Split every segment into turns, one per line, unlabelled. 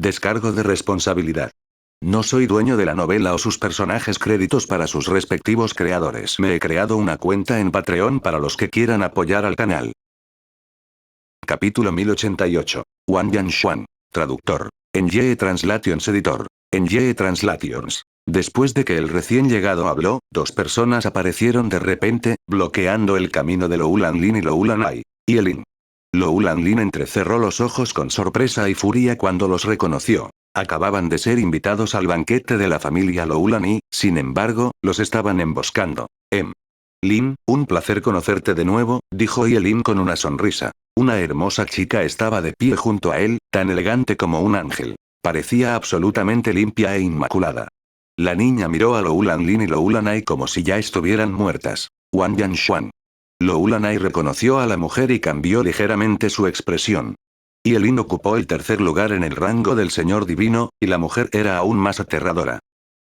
Descargo de responsabilidad. No soy dueño de la novela o sus personajes, créditos para sus respectivos creadores. Me he creado una cuenta en Patreon para los que quieran apoyar al canal. Capítulo 1088. Wang Yanshuan. Traductor. NYE Translations Editor. NYE Translations. Después de que el recién llegado habló, dos personas aparecieron de repente, bloqueando el camino de Lou Lanlin y Lou Lanai. Y Elin. Lou Lanlin entrecerró los ojos con sorpresa y furia cuando los reconoció. Acababan de ser invitados al banquete de la familia Lou Lan y, sin embargo, los estaban emboscando. Lin, un placer conocerte de nuevo, dijo Yelin con una sonrisa. Una hermosa chica estaba de pie junto a él, tan elegante como un ángel. Parecía absolutamente limpia e inmaculada. La niña miró a Lou Lanlin y Lou Lanai como si ya estuvieran muertas. Wang Yanshuan. Lou Lanai reconoció a la mujer y cambió ligeramente su expresión. Yelin ocupó el tercer lugar en el rango del Señor Divino, y la mujer era aún más aterradora.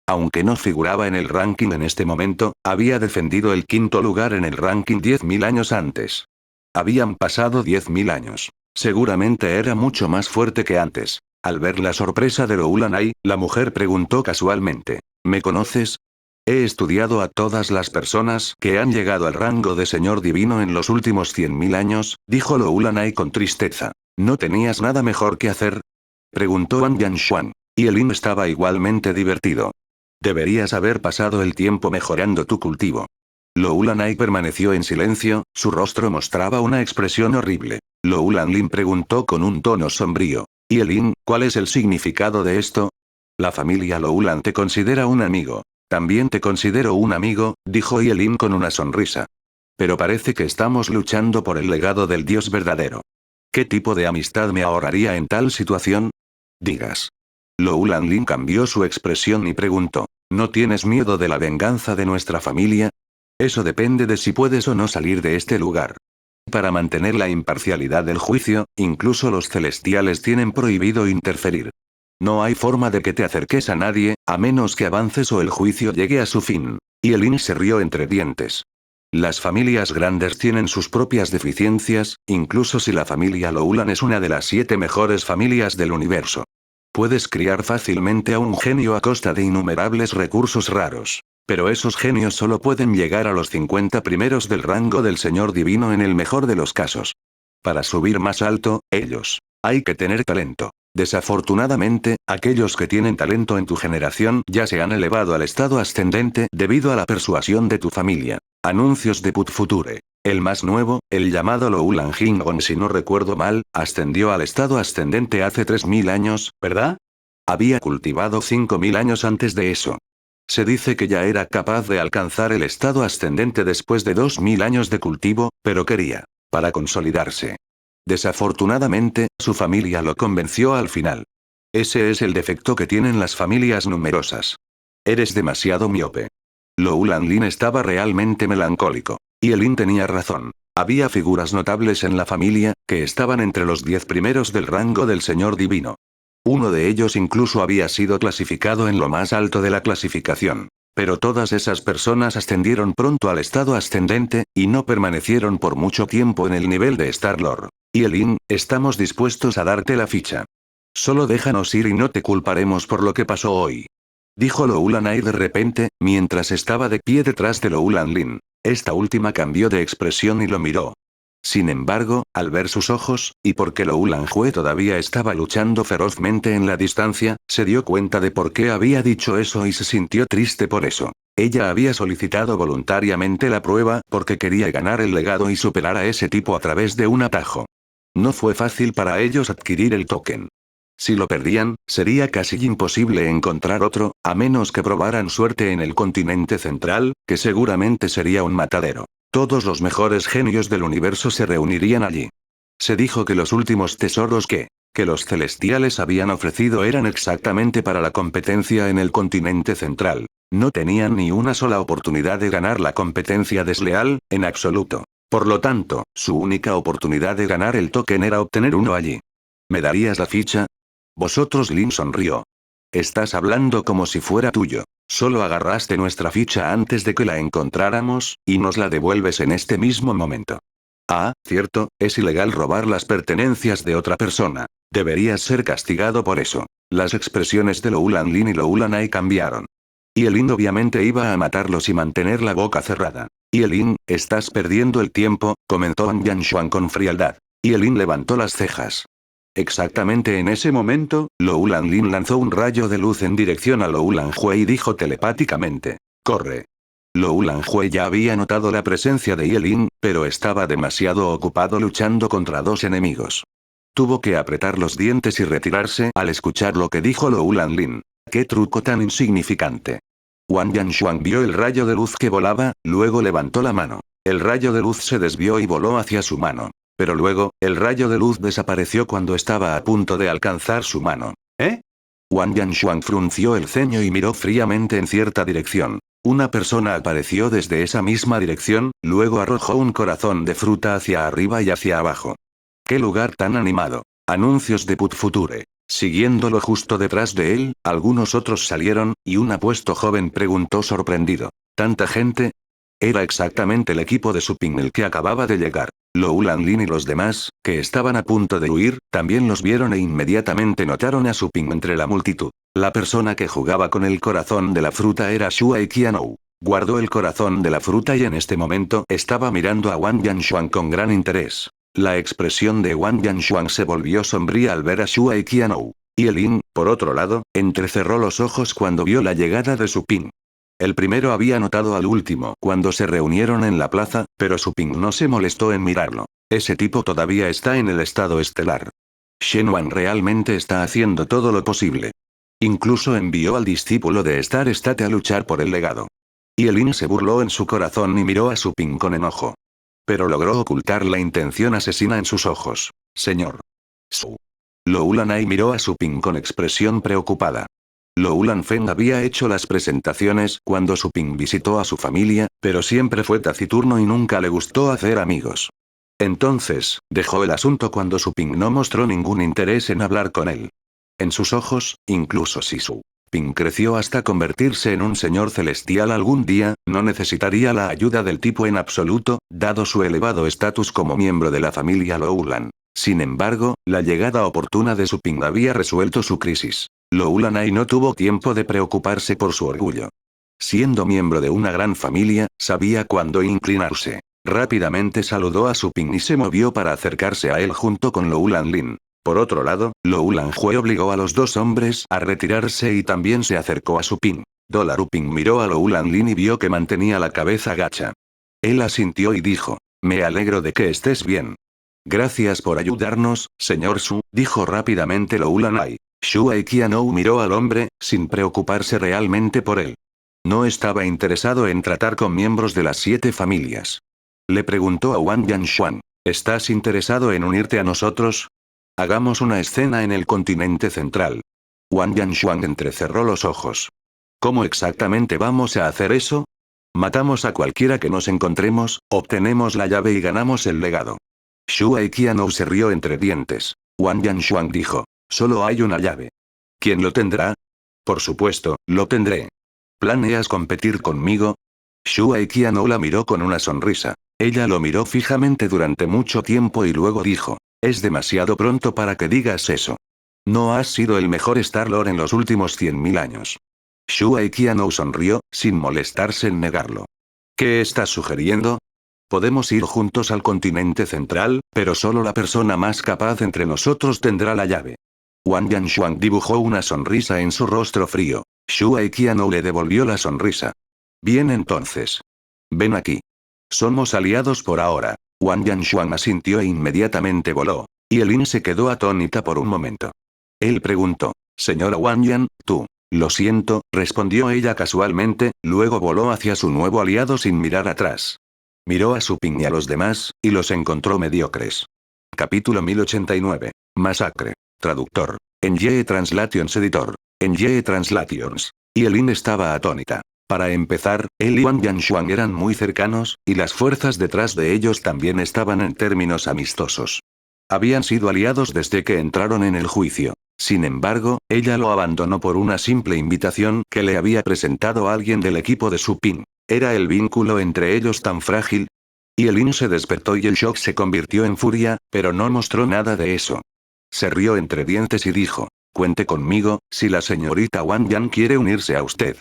Aunque no figuraba en el ranking en este momento, había defendido el quinto lugar en el ranking 10.000 años antes. Habían pasado 10.000 años. Seguramente era mucho más fuerte que antes. Al ver la sorpresa de Lou Lanai, la mujer preguntó casualmente: ¿me conoces? He estudiado a todas las personas que han llegado al rango de Señor Divino en los últimos 100.000 años, dijo Lou Lanai con tristeza. ¿No tenías nada mejor que hacer?, preguntó Wang Yanshuan. Y Elin estaba igualmente divertido. Deberías haber pasado el tiempo mejorando tu cultivo. Lou Lanai permaneció en silencio, su rostro mostraba una expresión horrible. Lou Lanlin preguntó con un tono sombrío: ¿y Elin, cuál es el significado de esto? La familia Lou Lan te considera un amigo. También te considero un amigo, dijo Yelin con una sonrisa. Pero parece que estamos luchando por el legado del Dios verdadero. ¿Qué tipo de amistad me ahorraría en tal situación? Digas. Lou Lanlin cambió su expresión y preguntó: ¿no tienes miedo de la venganza de nuestra familia? Eso depende de si puedes o no salir de este lugar. Para mantener la imparcialidad del juicio, incluso los celestiales tienen prohibido interferir. No hay forma de que te acerques a nadie, a menos que avances o el juicio llegue a su fin. Y Elin se rió entre dientes. Las familias grandes tienen sus propias deficiencias, incluso si la familia Lou Lan es una de las 7 mejores familias del universo. Puedes criar fácilmente a un genio a costa de innumerables recursos raros. Pero esos genios solo pueden llegar a los 50 primeros del rango del Señor Divino en el mejor de los casos. Para subir más alto, hay que tener talento. Desafortunadamente, aquellos que tienen talento en tu generación ya se han elevado al estado ascendente debido a la persuasión de tu familia. Anuncios de Put Future. El más nuevo, el llamado Lou Lan Jingon, si no recuerdo mal, ascendió al estado ascendente hace 3.000 años, ¿verdad? Había cultivado 5.000 años antes de eso. Se dice que ya era capaz de alcanzar el estado ascendente después de 2.000 años de cultivo, pero quería, para consolidarse. Desafortunadamente, su familia lo convenció al final. Ese es el defecto que tienen las familias numerosas. Eres demasiado miope. Lou Lanlin estaba realmente melancólico. Y Elin tenía razón. Había figuras notables en la familia, que estaban entre los 10 primeros del rango del Señor Divino. Uno de ellos incluso había sido clasificado en lo más alto de la clasificación. Pero todas esas personas ascendieron pronto al estado ascendente, y no permanecieron por mucho tiempo en el nivel de Star-Lord. Y Elin, estamos dispuestos a darte la ficha. Solo déjanos ir y no te culparemos por lo que pasó hoy. Dijo Lou Lanai de repente, mientras estaba de pie detrás de Lou Lanlin. Esta última cambió de expresión y lo miró. Sin embargo, al ver sus ojos, y porque Lou Lanjue todavía estaba luchando ferozmente en la distancia, se dio cuenta de por qué había dicho eso y se sintió triste por eso. Ella había solicitado voluntariamente la prueba porque quería ganar el legado y superar a ese tipo a través de un atajo. No fue fácil para ellos adquirir el token. Si lo perdían, sería casi imposible encontrar otro, a menos que probaran suerte en el continente central, que seguramente sería un matadero. Todos los mejores genios del universo se reunirían allí. Se dijo que los últimos tesoros que los celestiales habían ofrecido eran exactamente para la competencia en el continente central. No tenían ni una sola oportunidad de ganar la competencia desleal, en absoluto. Por lo tanto, su única oportunidad de ganar el token era obtener uno allí. ¿Me darías la ficha? Vosotros, Lin sonrió. Estás hablando como si fuera tuyo. Solo agarraste nuestra ficha antes de que la encontráramos, y nos la devuelves en este mismo momento. Ah, cierto, es ilegal robar las pertenencias de otra persona. Deberías ser castigado por eso. Las expresiones de Lou Lanlin y Lou Lanai cambiaron. Yelin obviamente iba a matarlos y mantener la boca cerrada. Yelin, estás perdiendo el tiempo, comentó Wang Yanshuan con frialdad. Yelin levantó las cejas. Exactamente en ese momento, Lou Lanlin lanzó un rayo de luz en dirección a Lou Lanhui y dijo telepáticamente: «Corre». Lou Lanhui ya había notado la presencia de Yelin, pero estaba demasiado ocupado luchando contra dos enemigos. Tuvo que apretar los dientes y retirarse al escuchar lo que dijo Lou Lanlin. ¡Qué truco tan insignificante! Wang Yanshuan vio el rayo de luz que volaba, luego levantó la mano. El rayo de luz se desvió y voló hacia su mano. Pero luego, el rayo de luz desapareció cuando estaba a punto de alcanzar su mano. ¿Eh? Wang Yanshuan frunció el ceño y miró fríamente en cierta dirección. Una persona apareció desde esa misma dirección, luego arrojó un corazón de fruta hacia arriba y hacia abajo. ¡Qué lugar tan animado! Anuncios de Put Future. Siguiéndolo justo detrás de él, algunos otros salieron, y un apuesto joven preguntó sorprendido: ¿tanta gente? Era exactamente el equipo de Suping el que acababa de llegar. Lou Lanlin y los demás, que estaban a punto de huir, también los vieron e inmediatamente notaron a Suping entre la multitud. La persona que jugaba con el corazón de la fruta era Shuai Qianou. Guardó el corazón de la fruta y en este momento estaba mirando a Wang Yanshuan con gran interés. La expresión de Wang Yanshuan se volvió sombría al ver a Shuai Qianou. Yelin, por otro lado, entrecerró los ojos cuando vio la llegada de Suping. El primero había notado al último cuando se reunieron en la plaza, pero Suping no se molestó en mirarlo. Ese tipo todavía está en el estado estelar. Shenwan realmente está haciendo todo lo posible. Incluso envió al discípulo de Star State a luchar por el legado. Yelin se burló en su corazón y miró a Suping con enojo. Pero logró ocultar la intención asesina en sus ojos. Señor Su. Lou Lanai miró a Suping con expresión preocupada. Lou Lanfeng había hecho las presentaciones cuando Suping visitó a su familia, pero siempre fue taciturno y nunca le gustó hacer amigos. Entonces, dejó el asunto cuando Suping no mostró ningún interés en hablar con él. En sus ojos, incluso si Suping creció hasta convertirse en un señor celestial algún día, no necesitaría la ayuda del tipo en absoluto, dado su elevado estatus como miembro de la familia Lou Lan. Sin embargo, la llegada oportuna de Suping había resuelto su crisis. Lou Lanai no tuvo tiempo de preocuparse por su orgullo. Siendo miembro de una gran familia, sabía cuándo inclinarse. Rápidamente saludó a Suping y se movió para acercarse a él junto con Lou Lanlin. Por otro lado, Lou Lanhui obligó a los dos hombres a retirarse y también se acercó a Suping. Uping miró a Lou Lanlin y vio que mantenía la cabeza gacha. Él asintió y dijo: «Me alegro de que estés bien». «Gracias por ayudarnos, señor Su», dijo rápidamente Lou Lanai. Shuai Qianou miró al hombre, sin preocuparse realmente por él. No estaba interesado en tratar con miembros de las 7 familias. Le preguntó a Wang Yanshuan: «¿Estás interesado en unirte a nosotros? Hagamos una escena en el continente central». Wang Yanshuan entrecerró los ojos. «¿Cómo exactamente vamos a hacer eso? Matamos a cualquiera que nos encontremos, obtenemos la llave y ganamos el legado». Shuai Qianou se rió entre dientes. Wang Yanshuan dijo: «Solo hay una llave. ¿Quién lo tendrá?» «Por supuesto, lo tendré». «¿Planeas competir conmigo?» Shuai Qianou la miró con una sonrisa. Ella lo miró fijamente durante mucho tiempo y luego dijo: «Es demasiado pronto para que digas eso. No has sido el mejor Star-Lord en los últimos 100.000 años». Shuai Qianou sonrió, sin molestarse en negarlo. «¿Qué estás sugiriendo?» «Podemos ir juntos al continente central, pero solo la persona más capaz entre nosotros tendrá la llave». Wang Yanshuan dibujó una sonrisa en su rostro frío. Shuai Qianou le devolvió la sonrisa. «Bien entonces. Ven aquí. Somos aliados por ahora». Wang Yanshuan asintió e inmediatamente voló. Yelin se quedó atónita por un momento. Él preguntó: «Señora Wang Yan, tú». «Lo siento», respondió ella casualmente, luego voló hacia su nuevo aliado sin mirar atrás. Miró a Suping y a los demás, y los encontró mediocres. Capítulo 1089. Masacre. Traductor. NYE Translations Editor. NYE Translations. Yelin estaba atónita. Para empezar, él y Wang Yanshuan eran muy cercanos, y las fuerzas detrás de ellos también estaban en términos amistosos. Habían sido aliados desde que entraron en el juicio. Sin embargo, ella lo abandonó por una simple invitación que le había presentado alguien del equipo de Suping. ¿Era el vínculo entre ellos tan frágil? Yelin se despertó y el shock se convirtió en furia, pero no mostró nada de eso. Se rió entre dientes y dijo: cuente conmigo, si la señorita Wang Yan quiere unirse a usted.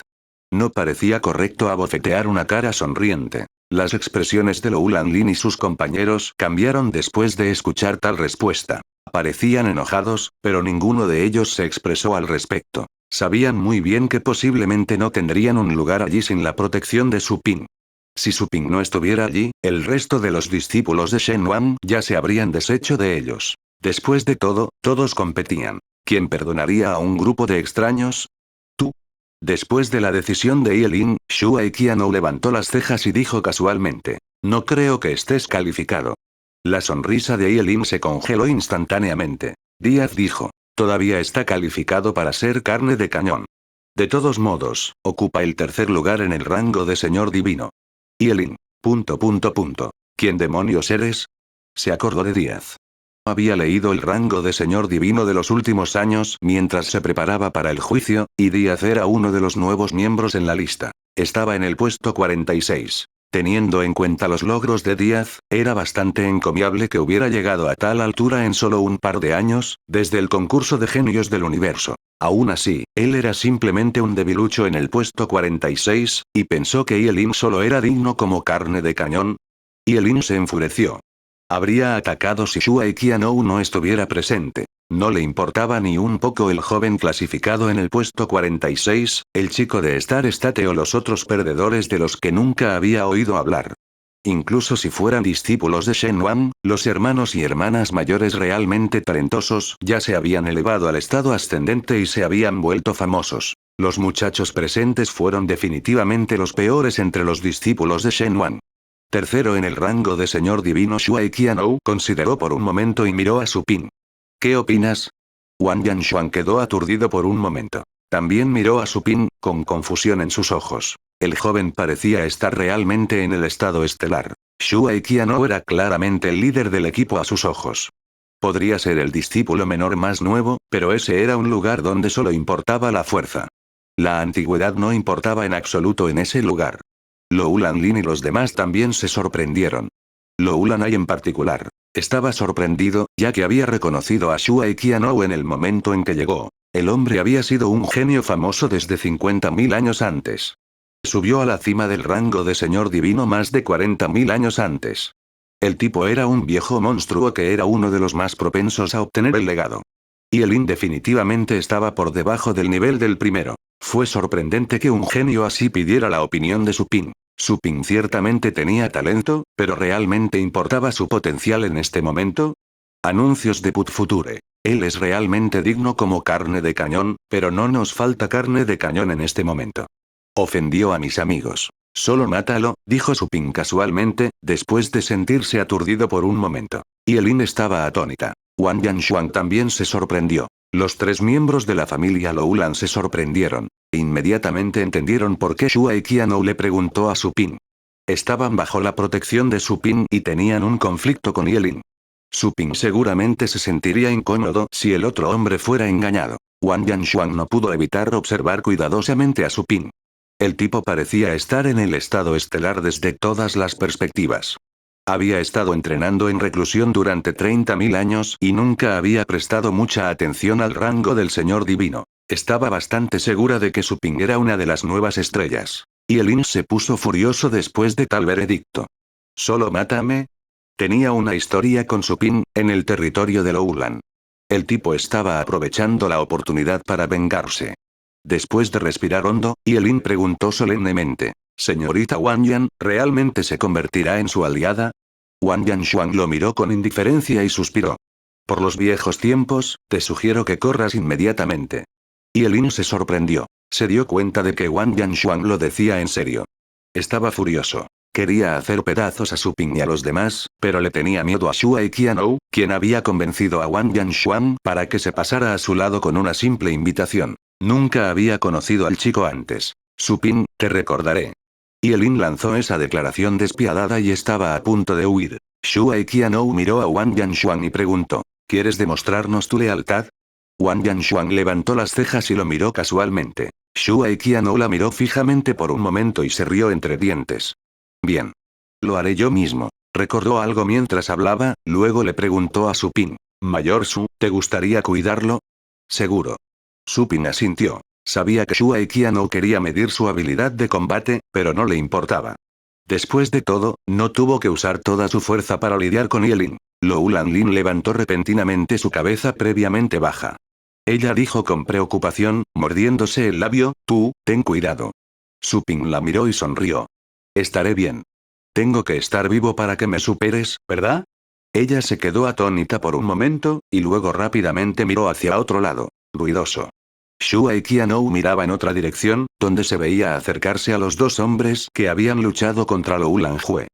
No parecía correcto abofetear una cara sonriente. Las expresiones de Lou Lanlin y sus compañeros cambiaron después de escuchar tal respuesta. Parecían enojados, pero ninguno de ellos se expresó al respecto. Sabían muy bien que posiblemente no tendrían un lugar allí sin la protección de Su Ping. Si Su Ping no estuviera allí, el resto de los discípulos de Shen Wang ya se habrían deshecho de ellos. Después de todo, todos competían. ¿Quién perdonaría a un grupo de extraños? ¿Tú? Después de la decisión de Yelin, Xu Aikiano levantó las cejas y dijo casualmente: no creo que estés calificado. La sonrisa de Yelin se congeló instantáneamente. Díaz dijo: todavía está calificado para ser carne de cañón. De todos modos, ocupa el tercer lugar en el rango de señor divino. Yelin. ¿Quién demonios eres? Se acordó de Díaz. Había leído el rango de señor divino de los últimos años mientras se preparaba para el juicio, y Díaz era uno de los nuevos miembros en la lista. Estaba en el puesto 46. Teniendo en cuenta los logros de Díaz, era bastante encomiable que hubiera llegado a tal altura en solo un par de años, desde el concurso de genios del universo. Aún así, él era simplemente un debilucho en el puesto 46, y pensó que Yelin solo era digno como carne de cañón. Yelin se enfureció. Habría atacado si Xu Aikiano no estuviera presente. No le importaba ni un poco el joven clasificado en el puesto 46, el chico de Star State o los otros perdedores de los que nunca había oído hablar. Incluso si fueran discípulos de Shen Wang, los hermanos y hermanas mayores realmente talentosos ya se habían elevado al estado ascendente y se habían vuelto famosos. Los muchachos presentes fueron definitivamente los peores entre los discípulos de Shen Wang. Tercero en el rango de señor divino, Xu Aikiano consideró por un momento y miró a Su Ping. ¿Qué opinas? Wang Yanshuan quedó aturdido por un momento. También miró a Su Ping, con confusión en sus ojos. El joven parecía estar realmente en el estado estelar. Xu Aikiano era claramente el líder del equipo a sus ojos. Podría ser el discípulo menor más nuevo, pero ese era un lugar donde solo importaba la fuerza. La antigüedad no importaba en absoluto en ese lugar. Lou Lanlin y los demás también se sorprendieron. Lou Lanai en particular. Estaba sorprendido, ya que había reconocido a Xu Aikiano en el momento en que llegó. El hombre había sido un genio famoso desde 50.000 años antes. Subió a la cima del rango de señor divino más de 40.000 años antes. El tipo era un viejo monstruo que era uno de los más propensos a obtener el legado. Yelin definitivamente estaba por debajo del nivel del primero. Fue sorprendente que un genio así pidiera la opinión de Su Ping. Su Ping ciertamente tenía talento, pero ¿realmente importaba su potencial en este momento? Anuncios de Put Future. Él es realmente digno como carne de cañón, pero no nos falta carne de cañón en este momento. Ofendió a mis amigos. Solo mátalo, dijo Su Ping casualmente, después de sentirse aturdido por un momento. Yelin estaba atónita. Wang Yanshuan también se sorprendió. Los tres miembros de la familia Loulan se sorprendieron. Inmediatamente entendieron por qué Xu Aikiano le preguntó a Su Ping. Estaban bajo la protección de Su Ping y tenían un conflicto con Yelin. Su Ping seguramente se sentiría incómodo si el otro hombre fuera engañado. Wang Yanshuan no pudo evitar observar cuidadosamente a Su Ping. El tipo parecía estar en el estado estelar desde todas las perspectivas. Había estado entrenando en reclusión durante 30.000 años y nunca había prestado mucha atención al rango del señor divino. Estaba bastante segura de que Su Ping era una de las nuevas estrellas. Yelin se puso furioso después de tal veredicto. ¿Solo mátame? Tenía una historia con Su Ping, en el territorio de Loulan. El tipo estaba aprovechando la oportunidad para vengarse. Después de respirar hondo, Yelin preguntó solemnemente: «Señorita Wang Yan, ¿realmente se convertirá en su aliada?» Wang Yanshuan lo miró con indiferencia y suspiró. «Por los viejos tiempos, te sugiero que corras inmediatamente». Yelin se sorprendió. Se dio cuenta de que Wang Yanshuan lo decía en serio. Estaba furioso. Quería hacer pedazos a Su Ping y a los demás, pero le tenía miedo a Xu Aikiano, quien había convencido a Wang Yanshuan para que se pasara a su lado con una simple invitación. Nunca había conocido al chico antes. Su Ping, te recordaré. Yelin lanzó esa declaración despiadada y estaba a punto de huir. Xu Aikiano miró a Wang Yanshuan y preguntó: ¿quieres demostrarnos tu lealtad? Wang Yanshuan levantó las cejas y lo miró casualmente. Xu Aikiano la miró fijamente por un momento y se rió entre dientes. Bien. Lo haré yo mismo. Recordó algo mientras hablaba, luego le preguntó a Su Ping. Mayor Su, ¿te gustaría cuidarlo? Seguro. Supin asintió. Sabía que Shuai Qianou quería medir su habilidad de combate, pero no le importaba. Después de todo, no tuvo que usar toda su fuerza para lidiar con Yelin. Lou Lanlin levantó repentinamente su cabeza previamente baja. Ella dijo con preocupación, mordiéndose el labio, tú, ten cuidado. Supin la miró y sonrió. Estaré bien. Tengo que estar vivo para que me superes, ¿verdad? Ella se quedó atónita por un momento, y luego rápidamente miró hacia otro lado. Ruidoso. Shuai Qianou miraba en otra dirección, donde se veía acercarse a los dos hombres que habían luchado contra Lou Lanjue.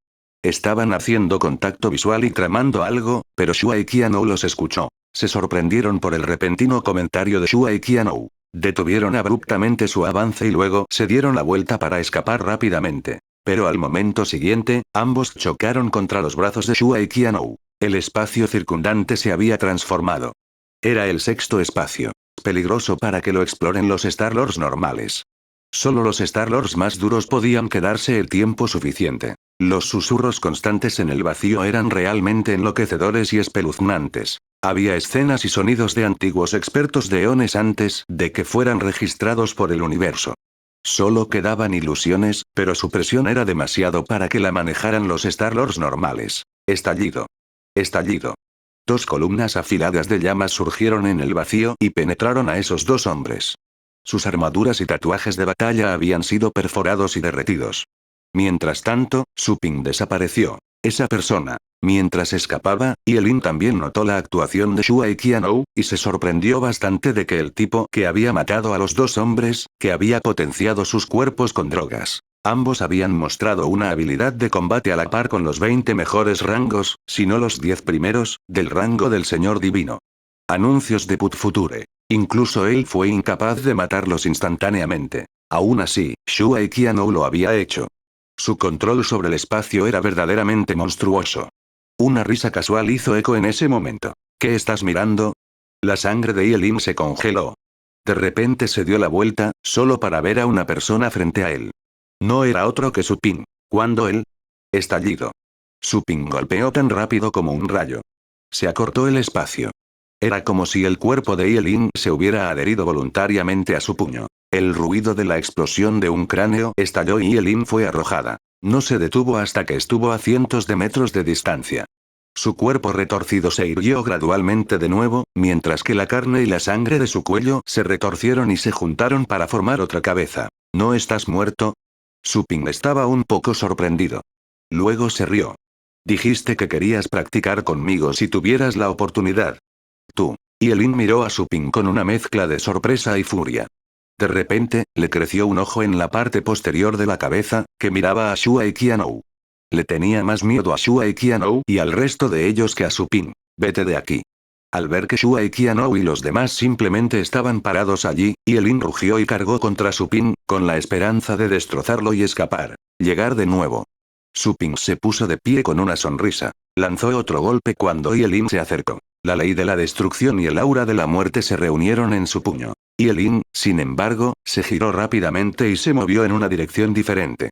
Estaban haciendo contacto visual y tramando algo, pero Shuai Qianou los escuchó. Se sorprendieron por el repentino comentario de Shuai Qianou. Detuvieron abruptamente su avance y luego se dieron la vuelta para escapar rápidamente. Pero al momento siguiente, ambos chocaron contra los brazos de Shuai Qianou. El espacio circundante se había transformado. Era el sexto espacio. Peligroso para que lo exploren los Star-Lords normales. Solo los Star-Lords más duros podían quedarse el tiempo suficiente. Los susurros constantes en el vacío eran realmente enloquecedores y espeluznantes. Había escenas y sonidos de antiguos expertos de eones antes de que fueran registrados por el universo. Solo quedaban ilusiones, pero su presión era demasiado para que la manejaran los Star-Lords normales. Estallido. Estallido. Dos columnas afiladas de llamas surgieron en el vacío y penetraron a esos dos hombres. Sus armaduras y tatuajes de batalla habían sido perforados y derretidos. Mientras tanto, Supin desapareció. Esa persona. Mientras escapaba, Yelin también notó la actuación de Shuai Qianou, y se sorprendió bastante de que el tipo que había matado a los dos hombres, que había potenciado sus cuerpos con drogas. Ambos habían mostrado una habilidad de combate a la par con los 20 mejores rangos, si no los 10 primeros, del rango del Señor Divino. Anuncios de Put Future. Incluso él fue incapaz de matarlos instantáneamente. Aún así, Shuai Qianou lo había hecho. Su control sobre el espacio era verdaderamente monstruoso. Una risa casual hizo eco en ese momento. ¿Qué estás mirando? La sangre de Yelin se congeló. De repente se dio la vuelta, solo para ver a una persona frente a él. No era otro que Supin. ¿Cuándo él? Estallido. Supin golpeó tan rápido como un rayo. Se acortó el espacio. Era como si el cuerpo de Yelin se hubiera adherido voluntariamente a su puño. El ruido de la explosión de un cráneo estalló y Yelin fue arrojada. No se detuvo hasta que estuvo a cientos de metros de distancia. Su cuerpo retorcido se irguió gradualmente de nuevo, mientras que la carne y la sangre de su cuello se retorcieron y se juntaron para formar otra cabeza. ¿No estás muerto? Supin estaba un poco sorprendido. Luego se rió. Dijiste que querías practicar conmigo si tuvieras la oportunidad. Tú. Yelin miró a Supin con una mezcla de sorpresa y furia. De repente, le creció un ojo en la parte posterior de la cabeza, que miraba a Shuai Qianou. Le tenía más miedo a Shuai Qianou y al resto de ellos que a Supin. Vete de aquí. Al ver que Shuai Qianou y los demás simplemente estaban parados allí, Yelin rugió y cargó contra Supin, con la esperanza de destrozarlo y escapar. Llegar de nuevo. Supin se puso de pie con una sonrisa. Lanzó otro golpe cuando Yelin se acercó. La ley de la destrucción y el aura de la muerte se reunieron en su puño. Yelin, sin embargo, se giró rápidamente y se movió en una dirección diferente.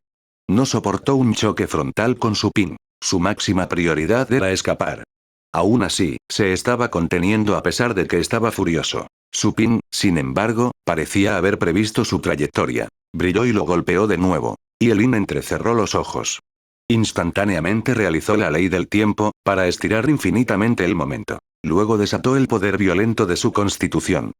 No soportó un choque frontal con Supin. Su máxima prioridad era escapar. Aún así, se estaba conteniendo a pesar de que estaba furioso. Supin, sin embargo, parecía haber previsto su trayectoria. Brilló y lo golpeó de nuevo. Yelin entrecerró los ojos. Instantáneamente realizó la ley del tiempo, para estirar infinitamente el momento. Luego desató el poder violento de su constitución.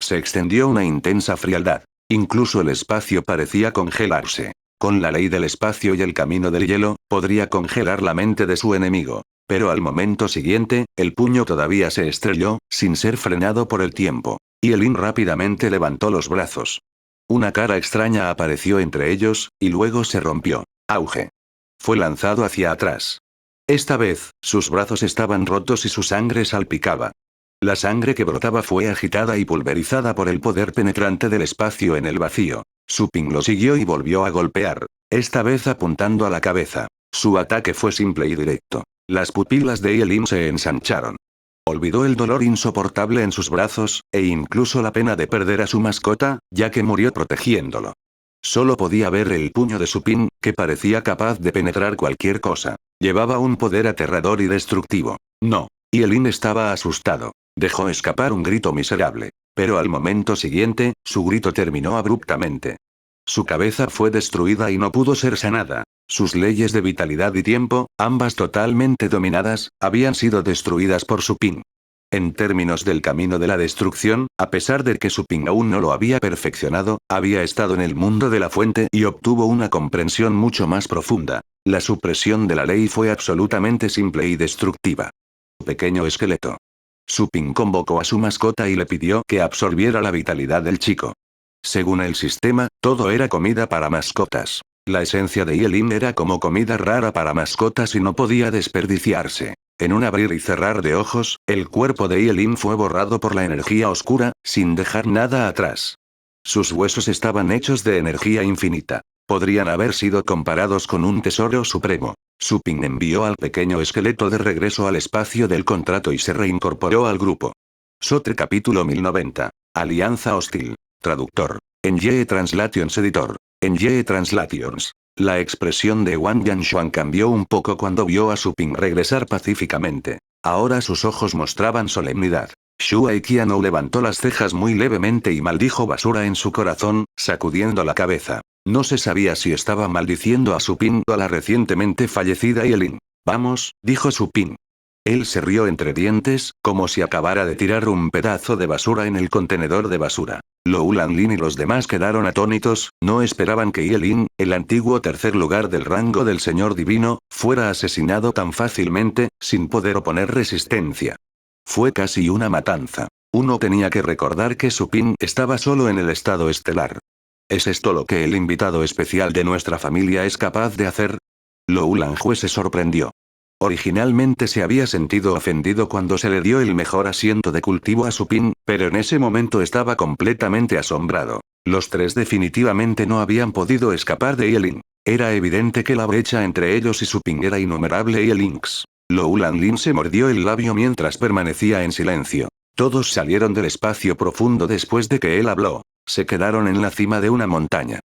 Se extendió una intensa frialdad. Incluso el espacio parecía congelarse. Con la ley del espacio y el camino del hielo, podría congelar la mente de su enemigo. Pero al momento siguiente, el puño todavía se estrelló, sin ser frenado por el tiempo. Yelin rápidamente levantó los brazos. Una cara extraña apareció entre ellos, y luego se rompió. Auge. Fue lanzado hacia atrás. Esta vez, sus brazos estaban rotos y su sangre salpicaba. La sangre que brotaba fue agitada y pulverizada por el poder penetrante del espacio en el vacío. Supin lo siguió y volvió a golpear. Esta vez apuntando a la cabeza. Su ataque fue simple y directo. Las pupilas de Yelin se ensancharon. Olvidó el dolor insoportable en sus brazos, e incluso la pena de perder a su mascota, ya que murió protegiéndolo. Solo podía ver el puño de Supin, que parecía capaz de penetrar cualquier cosa. Llevaba un poder aterrador y destructivo. No. Yelin estaba asustado. Dejó escapar un grito miserable. Pero al momento siguiente, su grito terminó abruptamente. Su cabeza fue destruida y no pudo ser sanada. Sus leyes de vitalidad y tiempo, ambas totalmente dominadas, habían sido destruidas por Su Ping. En términos del camino de la destrucción, a pesar de que Su Ping aún no lo había perfeccionado, había estado en el mundo de la fuente y obtuvo una comprensión mucho más profunda. La supresión de la ley fue absolutamente simple y destructiva. Pequeño esqueleto. Su Ping convocó a su mascota y le pidió que absorbiera la vitalidad del chico. Según el sistema, todo era comida para mascotas. La esencia de Yelin era como comida rara para mascotas y no podía desperdiciarse. En un abrir y cerrar de ojos, el cuerpo de Yelin fue borrado por la energía oscura, sin dejar nada atrás. Sus huesos estaban hechos de energía infinita. Podrían haber sido comparados con un tesoro supremo. Su Ping envió al pequeño esqueleto de regreso al espacio del contrato y se reincorporó al grupo. Sotre capítulo 1090. Alianza hostil. Traductor. En Ye Translations Editor. En Ye Translations. La expresión de Wang Yanshuan cambió un poco cuando vio a Su Ping regresar pacíficamente. Ahora sus ojos mostraban solemnidad. Shuai Qianou levantó las cejas muy levemente y maldijo basura en su corazón, sacudiendo la cabeza. No se sabía si estaba maldiciendo a Su Ping o a la recientemente fallecida Yelin. Vamos, dijo Su Ping. Él se rió entre dientes, como si acabara de tirar un pedazo de basura en el contenedor de basura. Lou Lanlin y los demás quedaron atónitos, no esperaban que Yelin, el antiguo tercer lugar del rango del Señor Divino, fuera asesinado tan fácilmente, sin poder oponer resistencia. Fue casi una matanza. Uno tenía que recordar que Su Ping estaba solo en el estado estelar. ¿Es esto lo que el invitado especial de nuestra familia es capaz de hacer? Lou Lanjue se sorprendió. Originalmente se había sentido ofendido cuando se le dio el mejor asiento de cultivo a Su Ping, pero en ese momento estaba completamente asombrado. Los tres definitivamente no habían podido escapar de Yelin. Era evidente que la brecha entre ellos y Su Ping era innumerable y el Lynx. Lou Lanlin se mordió el labio mientras permanecía en silencio. Todos salieron del espacio profundo después de que él habló. Se quedaron en la cima de una montaña.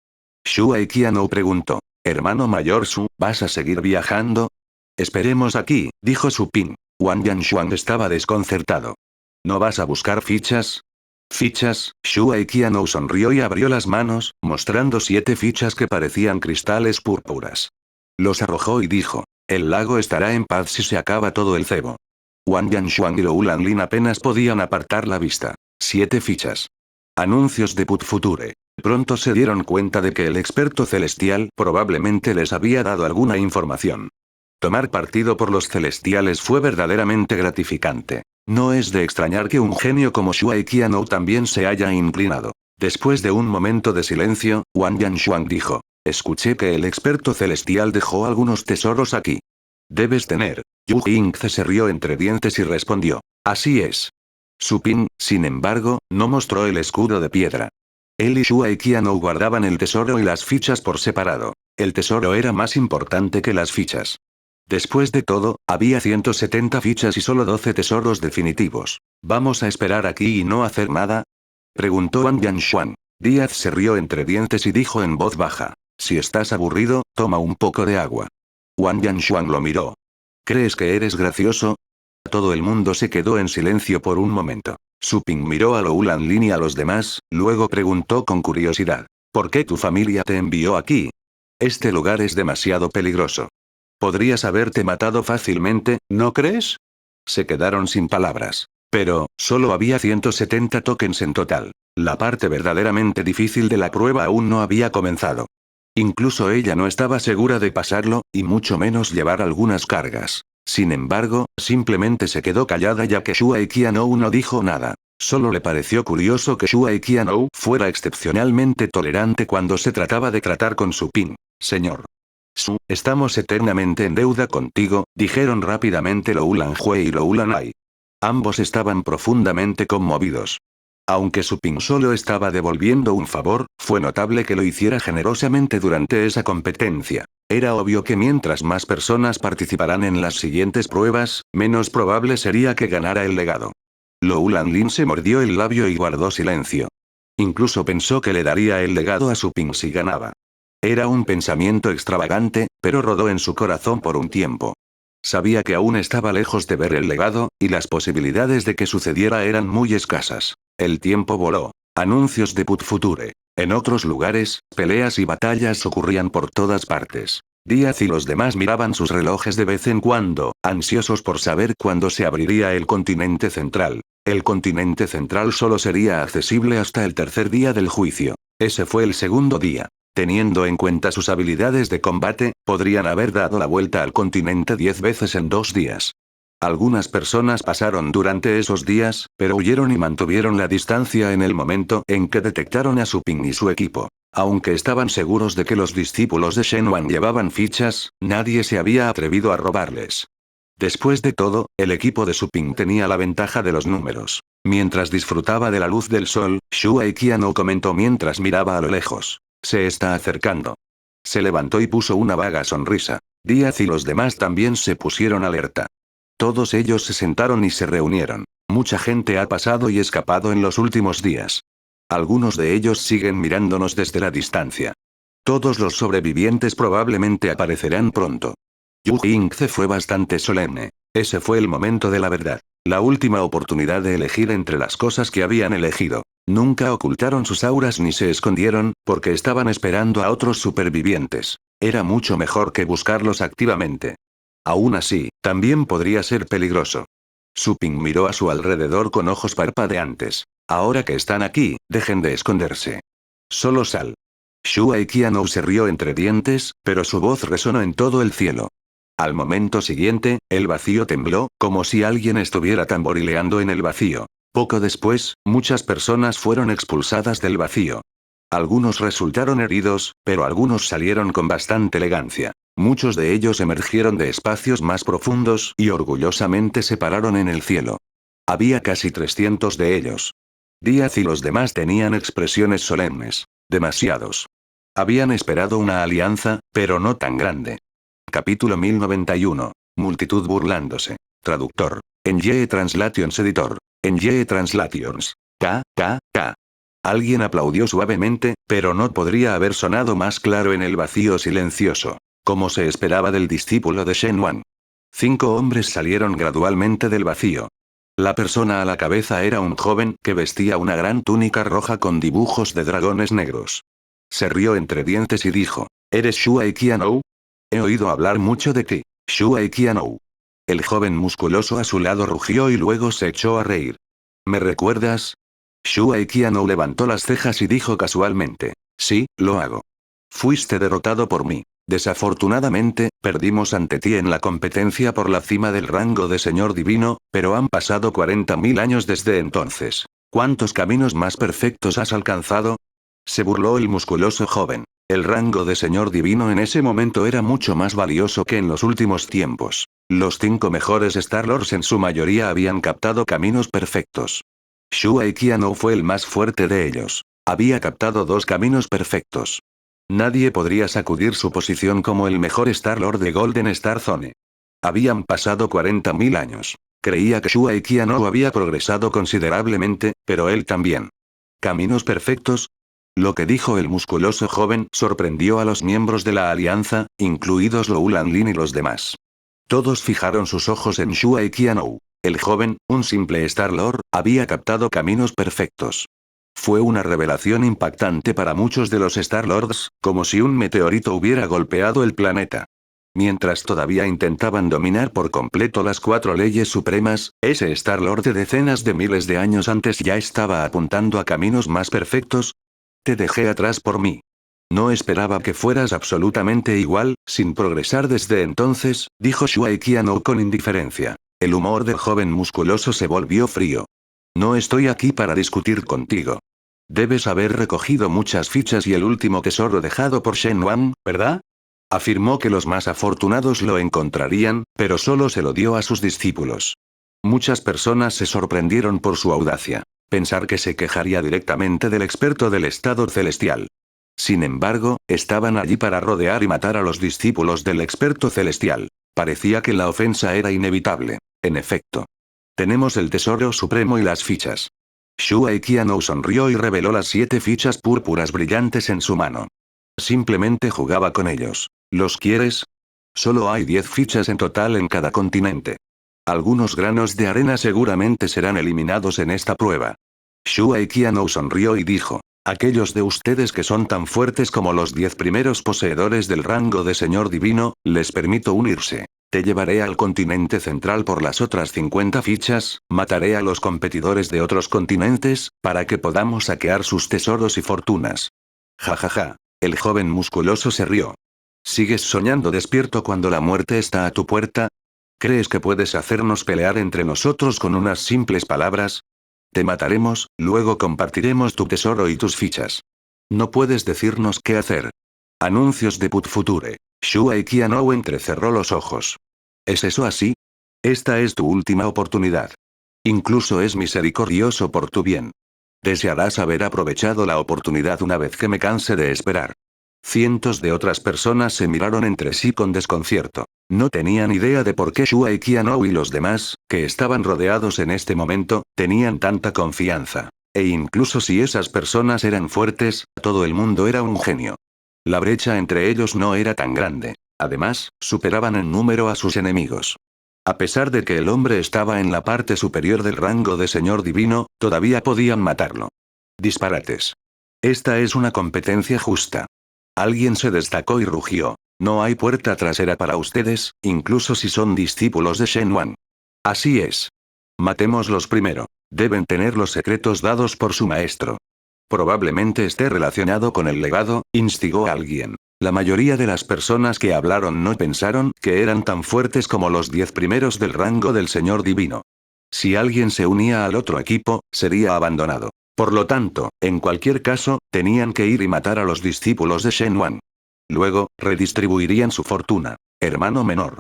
Shuai Qianou preguntó. Hermano mayor Su, ¿vas a seguir viajando? Esperemos aquí, dijo Su Ping. Wang Yanshuan estaba desconcertado. ¿No vas a buscar fichas? ¿Fichas? Shuai Qianou sonrió y abrió las manos, mostrando 7 fichas que parecían cristales púrpuras. Los arrojó y dijo. El lago estará en paz si se acaba todo el cebo. Wang Yanshuan y Lou Lanlin apenas podían apartar la vista. 7 fichas. Anuncios de Put Future. Pronto se dieron cuenta de que el experto celestial probablemente les había dado alguna información. Tomar partido por los celestiales fue verdaderamente gratificante. No es de extrañar que un genio como Shuai Qianou también se haya inclinado. Después de un momento de silencio, Wang Yanshuan dijo. Escuché que el experto celestial dejó algunos tesoros aquí. Debes tener. Yu Jingce se rió entre dientes y respondió. Así es. Su Ping, sin embargo, no mostró el escudo de piedra. Él y Shuai Qianou guardaban el tesoro y las fichas por separado. El tesoro era más importante que las fichas. Después de todo, había 170 fichas y solo 12 tesoros definitivos. ¿Vamos a esperar aquí y no hacer nada? Preguntó Wang Yanshuan. Díaz se rió entre dientes y dijo en voz baja. Si estás aburrido, toma un poco de agua. Wang Yanshuan lo miró. ¿Crees que eres gracioso? Todo el mundo se quedó en silencio por un momento. Su Ping miró a Lou Lanlin y a los demás, luego preguntó con curiosidad. ¿Por qué tu familia te envió aquí? Este lugar es demasiado peligroso. Podrías haberte matado fácilmente, ¿no crees? Se quedaron sin palabras. Pero, solo había 170 tokens en total. La parte verdaderamente difícil de la prueba aún no había comenzado. Incluso ella no estaba segura de pasarlo, y mucho menos llevar algunas cargas. Sin embargo, simplemente se quedó callada ya que Shuai Qianou no dijo nada. Solo le pareció curioso que Shuai Qianou fuera excepcionalmente tolerante cuando se trataba de tratar con Su Ping. Señor. Su, estamos eternamente en deuda contigo, dijeron rápidamente Lou Lanjue y Lou Lanai. Ambos estaban profundamente conmovidos. Aunque Su Ping solo estaba devolviendo un favor, fue notable que lo hiciera generosamente durante esa competencia. Era obvio que mientras más personas participaran en las siguientes pruebas, menos probable sería que ganara el legado. Lou Lanlin se mordió el labio y guardó silencio. Incluso pensó que le daría el legado a Su Ping si ganaba. Era un pensamiento extravagante, pero rodó en su corazón por un tiempo. Sabía que aún estaba lejos de ver el legado, y las posibilidades de que sucediera eran muy escasas. El tiempo voló. Anuncios de Put Future. En otros lugares, peleas y batallas ocurrían por todas partes. Díaz y los demás miraban sus relojes de vez en cuando, ansiosos por saber cuándo se abriría el continente central. El continente central solo sería accesible hasta el tercer día del juicio. Ese fue el segundo día. Teniendo en cuenta sus habilidades de combate, podrían haber dado la vuelta al continente 10 veces en 2 días. Algunas personas pasaron durante esos días, pero huyeron y mantuvieron la distancia en el momento en que detectaron a Su Ping y su equipo. Aunque estaban seguros de que los discípulos de Shen Wan llevaban fichas, nadie se había atrevido a robarles. Después de todo, el equipo de Su Ping tenía la ventaja de los números. Mientras disfrutaba de la luz del sol, Shuai Qianou comentó mientras miraba a lo lejos. Se está acercando. Se levantó y puso una vaga sonrisa. Díaz y los demás también se pusieron alerta. Todos ellos se sentaron y se reunieron. Mucha gente ha pasado y escapado en los últimos días. Algunos de ellos siguen mirándonos desde la distancia. Todos los sobrevivientes probablemente aparecerán pronto. Yu Yingce fue bastante solemne. Ese fue el momento de la verdad. La última oportunidad de elegir entre las cosas que habían elegido. Nunca ocultaron sus auras ni se escondieron, porque estaban esperando a otros supervivientes. Era mucho mejor que buscarlos activamente. Aún así, también podría ser peligroso. Su Ping miró a su alrededor con ojos parpadeantes. Ahora que están aquí, dejen de esconderse. Solo sal. Shuai Qianou se rió entre dientes, pero su voz resonó en todo el cielo. Al momento siguiente, el vacío tembló, como si alguien estuviera tamborileando en el vacío. Poco después, muchas personas fueron expulsadas del vacío. Algunos resultaron heridos, pero algunos salieron con bastante elegancia. Muchos de ellos emergieron de espacios más profundos y orgullosamente se pararon en el cielo. Había casi 300 de ellos. Díaz y los demás tenían expresiones solemnes. Demasiados. Habían esperado una alianza, pero no tan grande. Capítulo 1091. Multitud burlándose. Traductor. Enye Translations Editor. Enye Translations. K. Alguien aplaudió suavemente, pero no podría haber sonado más claro en el vacío silencioso. Como se esperaba del discípulo de Shen Wan. 5 hombres salieron gradualmente del vacío. La persona a la cabeza era un joven que vestía una gran túnica roja con dibujos de dragones negros. Se rió entre dientes y dijo: ¿Eres Shuai Qianou? He oído hablar mucho de ti, Shuai Qianou. El joven musculoso a su lado rugió y luego se echó a reír. ¿Me recuerdas? Shuai Qianou levantó las cejas y dijo casualmente: Sí, lo hago. Fuiste derrotado por mí. Desafortunadamente, perdimos ante ti en la competencia por la cima del rango de Señor Divino, pero han pasado 40.000 años desde entonces. ¿Cuántos caminos más perfectos has alcanzado? Se burló el musculoso joven. El rango de Señor Divino en ese momento era mucho más valioso que en los últimos tiempos. Los 5 mejores Star-Lords en su mayoría habían captado caminos perfectos. Shuai Qianou fue el más fuerte de ellos. Había captado 2 caminos perfectos. Nadie podría sacudir su posición como el mejor Star-Lord de Golden Star Zone. Habían pasado 40.000 años. Creía que Shuai Qianou había progresado considerablemente, pero él también. ¿Caminos perfectos? Lo que dijo el musculoso joven sorprendió a los miembros de la alianza, incluidos Lou Lanlin y los demás. Todos fijaron sus ojos en Shuai Qianou. El joven, un simple Star-Lord, había captado caminos perfectos. Fue una revelación impactante para muchos de los Star-Lords, como si un meteorito hubiera golpeado el planeta. Mientras todavía intentaban dominar por completo las 4 leyes supremas, ese Star-Lord de decenas de miles de años antes ya estaba apuntando a caminos más perfectos. Te dejé atrás por mí. No esperaba que fueras absolutamente igual, sin progresar desde entonces, dijo Shuai Qianou con indiferencia. El humor del joven musculoso se volvió frío. No estoy aquí para discutir contigo. Debes haber recogido muchas fichas y el último tesoro dejado por Shen Wan, ¿verdad? Afirmó que los más afortunados lo encontrarían, pero solo se lo dio a sus discípulos. Muchas personas se sorprendieron por su audacia. Pensar que se quejaría directamente del experto del estado celestial. Sin embargo, estaban allí para rodear y matar a los discípulos del experto celestial. Parecía que la ofensa era inevitable. En efecto. Tenemos el tesoro supremo y las fichas. Shuai Qianou sonrió y reveló las 7 fichas púrpuras brillantes en su mano. Simplemente jugaba con ellos. ¿Los quieres? Solo hay 10 fichas en total en cada continente. Algunos granos de arena seguramente serán eliminados en esta prueba. Shuai Qianou sonrió y dijo: aquellos de ustedes que son tan fuertes como los 10 primeros poseedores del rango de Señor Divino, les permito unirse. Te llevaré al continente central por las otras 50 fichas, mataré a los competidores de otros continentes, para que podamos saquear sus tesoros y fortunas. Jajaja. El joven musculoso se rió. ¿Sigues soñando despierto cuando la muerte está a tu puerta? ¿Crees que puedes hacernos pelear entre nosotros con unas simples palabras? Te mataremos, luego compartiremos tu tesoro y tus fichas. No puedes decirnos qué hacer. Anuncios de Put Future. Shuai Qianou entrecerró los ojos. ¿Es eso así? Esta es tu última oportunidad. Incluso es misericordioso por tu bien. Desearás haber aprovechado la oportunidad una vez que me canse de esperar. Cientos de otras personas se miraron entre sí con desconcierto. No tenían idea de por qué Shuai Qianou y los demás, que estaban rodeados en este momento, tenían tanta confianza. E incluso si esas personas eran fuertes, todo el mundo era un genio. La brecha entre ellos no era tan grande. Además, superaban en número a sus enemigos. A pesar de que el hombre estaba en la parte superior del rango de Señor Divino, todavía podían matarlo. Disparates. Esta es una competencia justa. Alguien se destacó y rugió. No hay puerta trasera para ustedes, incluso si son discípulos de Shen Wan. Así es. Matémoslos primero. Deben tener los secretos dados por su maestro. Probablemente esté relacionado con el legado, instigó a alguien. La mayoría de las personas que hablaron no pensaron que eran tan fuertes como los 10 primeros del rango del Señor Divino. Si alguien se unía al otro equipo, sería abandonado. Por lo tanto, en cualquier caso, tenían que ir y matar a los discípulos de Shen Wan. Luego, redistribuirían su fortuna. Hermano menor.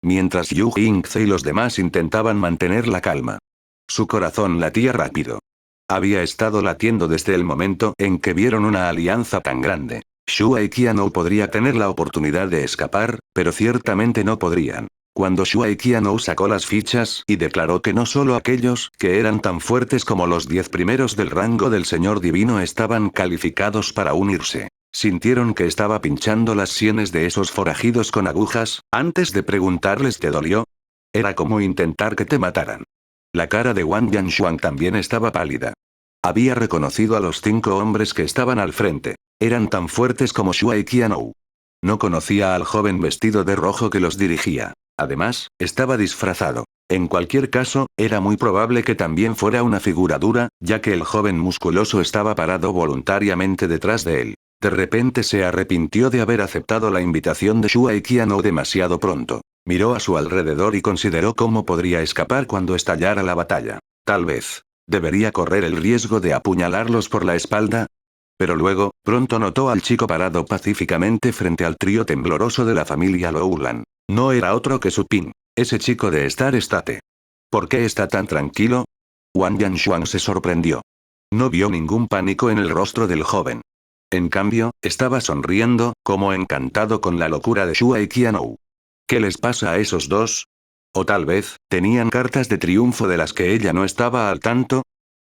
Mientras Yu Jingze y los demás intentaban mantener la calma. Su corazón latía rápido. Había estado latiendo desde el momento en que vieron una alianza tan grande. Shuai Qianou podría tener la oportunidad de escapar, pero ciertamente no podrían. Cuando Shuai Qianou sacó las fichas y declaró que no solo aquellos que eran tan fuertes como los 10 primeros del rango del Señor Divino estaban calificados para unirse. Sintieron que estaba pinchando las sienes de esos forajidos con agujas, antes de preguntarles ¿te dolió? Era como intentar que te mataran. La cara de Wang Yanshuang también estaba pálida. Había reconocido a los 5 hombres que estaban al frente. Eran tan fuertes como Shuai Qianou. No conocía al joven vestido de rojo que los dirigía. Además, estaba disfrazado. En cualquier caso, era muy probable que también fuera una figura dura, ya que el joven musculoso estaba parado voluntariamente detrás de él. De repente se arrepintió de haber aceptado la invitación de Shuai Qianou demasiado pronto. Miró a su alrededor y consideró cómo podría escapar cuando estallara la batalla. Tal vez. ¿Debería correr el riesgo de apuñalarlos por la espalda? Pero luego, pronto notó al chico parado pacíficamente frente al trío tembloroso de la familia Loulan. No era otro que Su Ping. Ese chico de Star State. ¿Por qué está tan tranquilo? Wang Yanshuang se sorprendió. No vio ningún pánico en el rostro del joven. En cambio, estaba sonriendo, como encantado con la locura de Shuai Qianou. ¿Qué les pasa a esos dos? O tal vez, tenían cartas de triunfo de las que ella no estaba al tanto.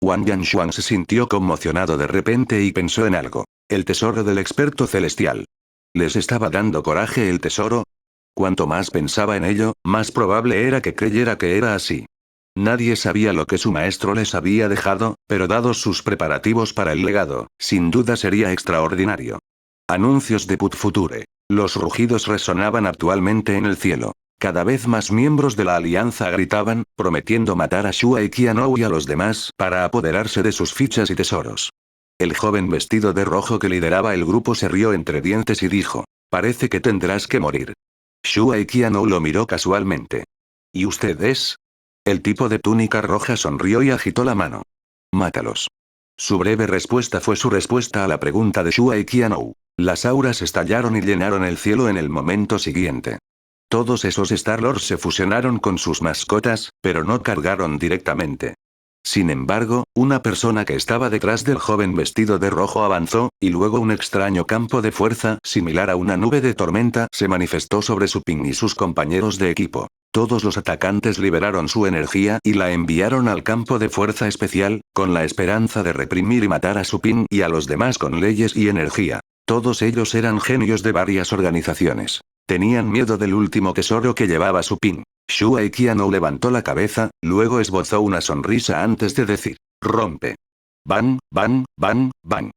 Wang Yanshuang se sintió conmocionado de repente y pensó en algo. El tesoro del experto celestial. ¿Les estaba dando coraje el tesoro? Cuanto más pensaba en ello, más probable era que creyera que era así. Nadie sabía lo que su maestro les había dejado, pero dados sus preparativos para el legado, sin duda sería extraordinario. Anuncios de Put Future. Los rugidos resonaban actualmente en el cielo. Cada vez más miembros de la alianza gritaban, prometiendo matar a Shuai Qianou y a los demás para apoderarse de sus fichas y tesoros. El joven vestido de rojo que lideraba el grupo se rió entre dientes y dijo: parece que tendrás que morir. Shuai Qianou lo miró casualmente. ¿Y usted es? El tipo de túnica roja sonrió y agitó la mano. Mátalos. Su breve respuesta fue su respuesta a la pregunta de Shuai Qianou. Las auras estallaron y llenaron el cielo en el momento siguiente. Todos esos Star-Lords se fusionaron con sus mascotas, pero no cargaron directamente. Sin embargo, una persona que estaba detrás del joven vestido de rojo avanzó, y luego un extraño campo de fuerza similar a una nube de tormenta se manifestó sobre Su Ping y sus compañeros de equipo. Todos los atacantes liberaron su energía y la enviaron al campo de fuerza especial, con la esperanza de reprimir y matar a Su Ping y a los demás con leyes y energía. Todos ellos eran genios de varias organizaciones. Tenían miedo del último tesoro que llevaba Supin. Shuai Qianou levantó la cabeza, luego esbozó una sonrisa antes de decir: rompe. Bang, bang, bang, bang.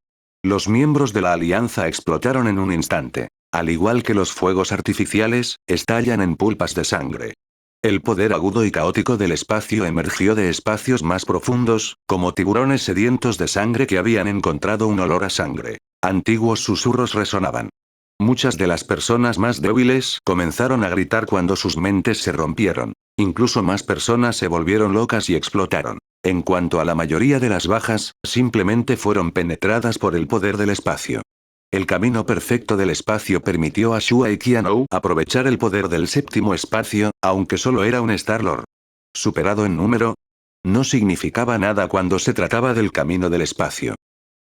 Los miembros de la alianza explotaron en un instante. Al igual que los fuegos artificiales, estallan en pulpas de sangre. El poder agudo y caótico del espacio emergió de espacios más profundos, como tiburones sedientos de sangre que habían encontrado un olor a sangre. Antiguos susurros resonaban. Muchas de las personas más débiles comenzaron a gritar cuando sus mentes se rompieron. Incluso más personas se volvieron locas y explotaron. En cuanto a la mayoría de las bajas, simplemente fueron penetradas por el poder del espacio. El camino perfecto del espacio permitió a Shuai Qianou aprovechar el poder del séptimo espacio, aunque solo era un Star-Lord. Superado en número, no significaba nada cuando se trataba del camino del espacio.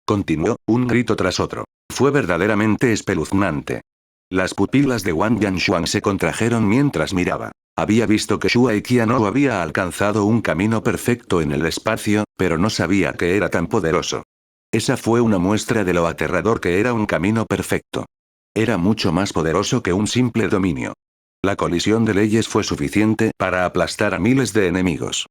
Continuó, un grito tras otro. Fue verdaderamente espeluznante. Las pupilas de Wang Yanshuang se contrajeron mientras miraba. Había visto que Shuai Qianou había alcanzado un camino perfecto en el espacio, pero no sabía que era tan poderoso. Esa fue una muestra de lo aterrador que era un camino perfecto. Era mucho más poderoso que un simple dominio. La colisión de leyes fue suficiente para aplastar a miles de enemigos.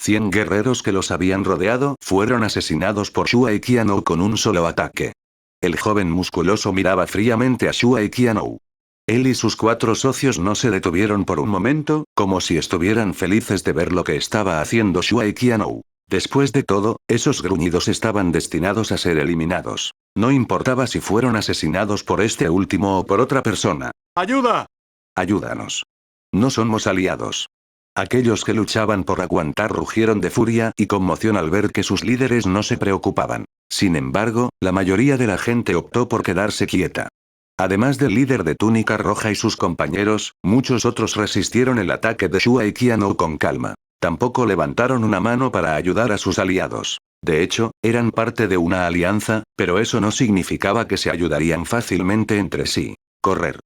100 guerreros que los habían rodeado fueron asesinados por Shuai Qianou con un solo ataque. El joven musculoso miraba fríamente a Shuai Qianou. Él y sus 4 socios no se detuvieron por un momento, como si estuvieran felices de ver lo que estaba haciendo Shuai Qianou. Después de todo, esos gruñidos estaban destinados a ser eliminados. No importaba si fueron asesinados por este último o por otra persona. ¡Ayuda! Ayúdanos. No somos aliados. Aquellos que luchaban por aguantar rugieron de furia y conmoción al ver que sus líderes no se preocupaban. Sin embargo, la mayoría de la gente optó por quedarse quieta. Además del líder de túnica roja y sus compañeros, muchos otros resistieron el ataque de Shuai Qianou con calma. Tampoco levantaron una mano para ayudar a sus aliados. De hecho, eran parte de una alianza, pero eso no significaba que se ayudarían fácilmente entre sí. Correr.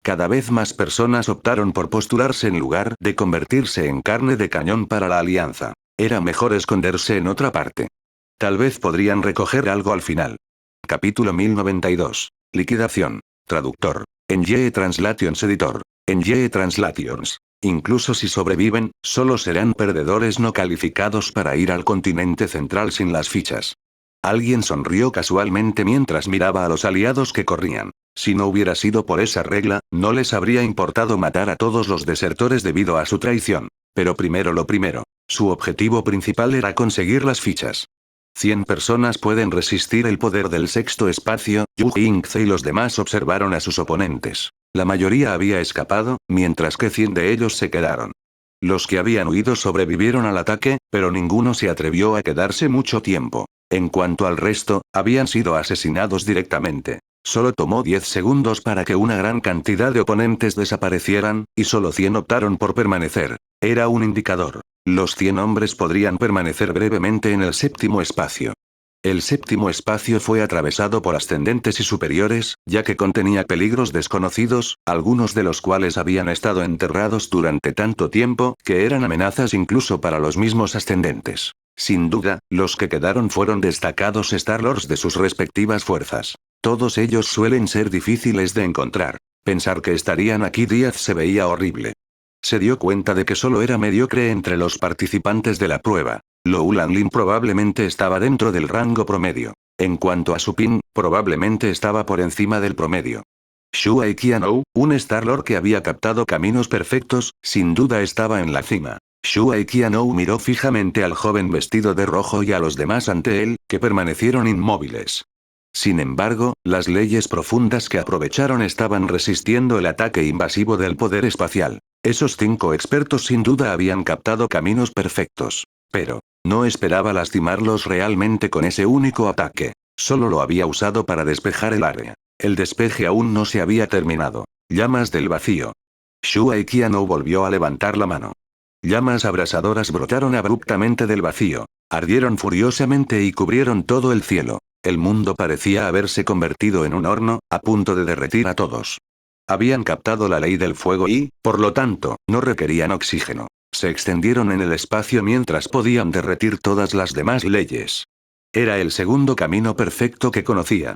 Cada vez más personas optaron por postularse en lugar de convertirse en carne de cañón para la alianza. Era mejor esconderse en otra parte. Tal vez podrían recoger algo al final. Capítulo 1092. Liquidación. Traductor. NYE Translations Editor. NYE Translations. Incluso si sobreviven, solo serán perdedores no calificados para ir al continente central sin las fichas. Alguien sonrió casualmente mientras miraba a los aliados que corrían. Si no hubiera sido por esa regla, no les habría importado matar a todos los desertores debido a su traición. Pero primero lo primero. Su objetivo principal era conseguir las fichas. 100 personas pueden resistir el poder del sexto espacio. Yu Yingze y los demás observaron a sus oponentes. La mayoría había escapado, mientras que 100 de ellos se quedaron. Los que habían huido sobrevivieron al ataque, pero ninguno se atrevió a quedarse mucho tiempo. En cuanto al resto, habían sido asesinados directamente. Solo tomó 10 segundos para que una gran cantidad de oponentes desaparecieran, y solo 100 optaron por permanecer. Era un indicador. Los 100 hombres podrían permanecer brevemente en el séptimo espacio. El séptimo espacio fue atravesado por ascendentes y superiores, ya que contenía peligros desconocidos, algunos de los cuales habían estado enterrados durante tanto tiempo, que eran amenazas incluso para los mismos ascendentes. Sin duda, los que quedaron fueron destacados Star-Lords de sus respectivas fuerzas. Todos ellos suelen ser difíciles de encontrar. Pensar que estarían aquí Díaz se veía horrible. Se dio cuenta de que solo era mediocre entre los participantes de la prueba. Lou Lanlin probablemente estaba dentro del rango promedio. En cuanto a Supin, probablemente estaba por encima del promedio. Shuai Qianou, un Star-Lord que había captado caminos perfectos, sin duda estaba en la cima. Shuai Qianou miró fijamente al joven vestido de rojo y a los demás ante él, que permanecieron inmóviles. Sin embargo, las leyes profundas que aprovecharon estaban resistiendo el ataque invasivo del poder espacial. Esos 5 expertos sin duda habían captado caminos perfectos. Pero, no esperaba lastimarlos realmente con ese único ataque. Solo lo había usado para despejar el área. El despeje aún no se había terminado. Llamas del vacío. Shuai Qianou volvió a levantar la mano. Llamas abrasadoras brotaron abruptamente del vacío. Ardieron furiosamente y cubrieron todo el cielo. El mundo parecía haberse convertido en un horno, a punto de derretir a todos. Habían captado la ley del fuego y, por lo tanto, no requerían oxígeno. Se extendieron en el espacio mientras podían derretir todas las demás leyes. Era el segundo camino perfecto que conocía.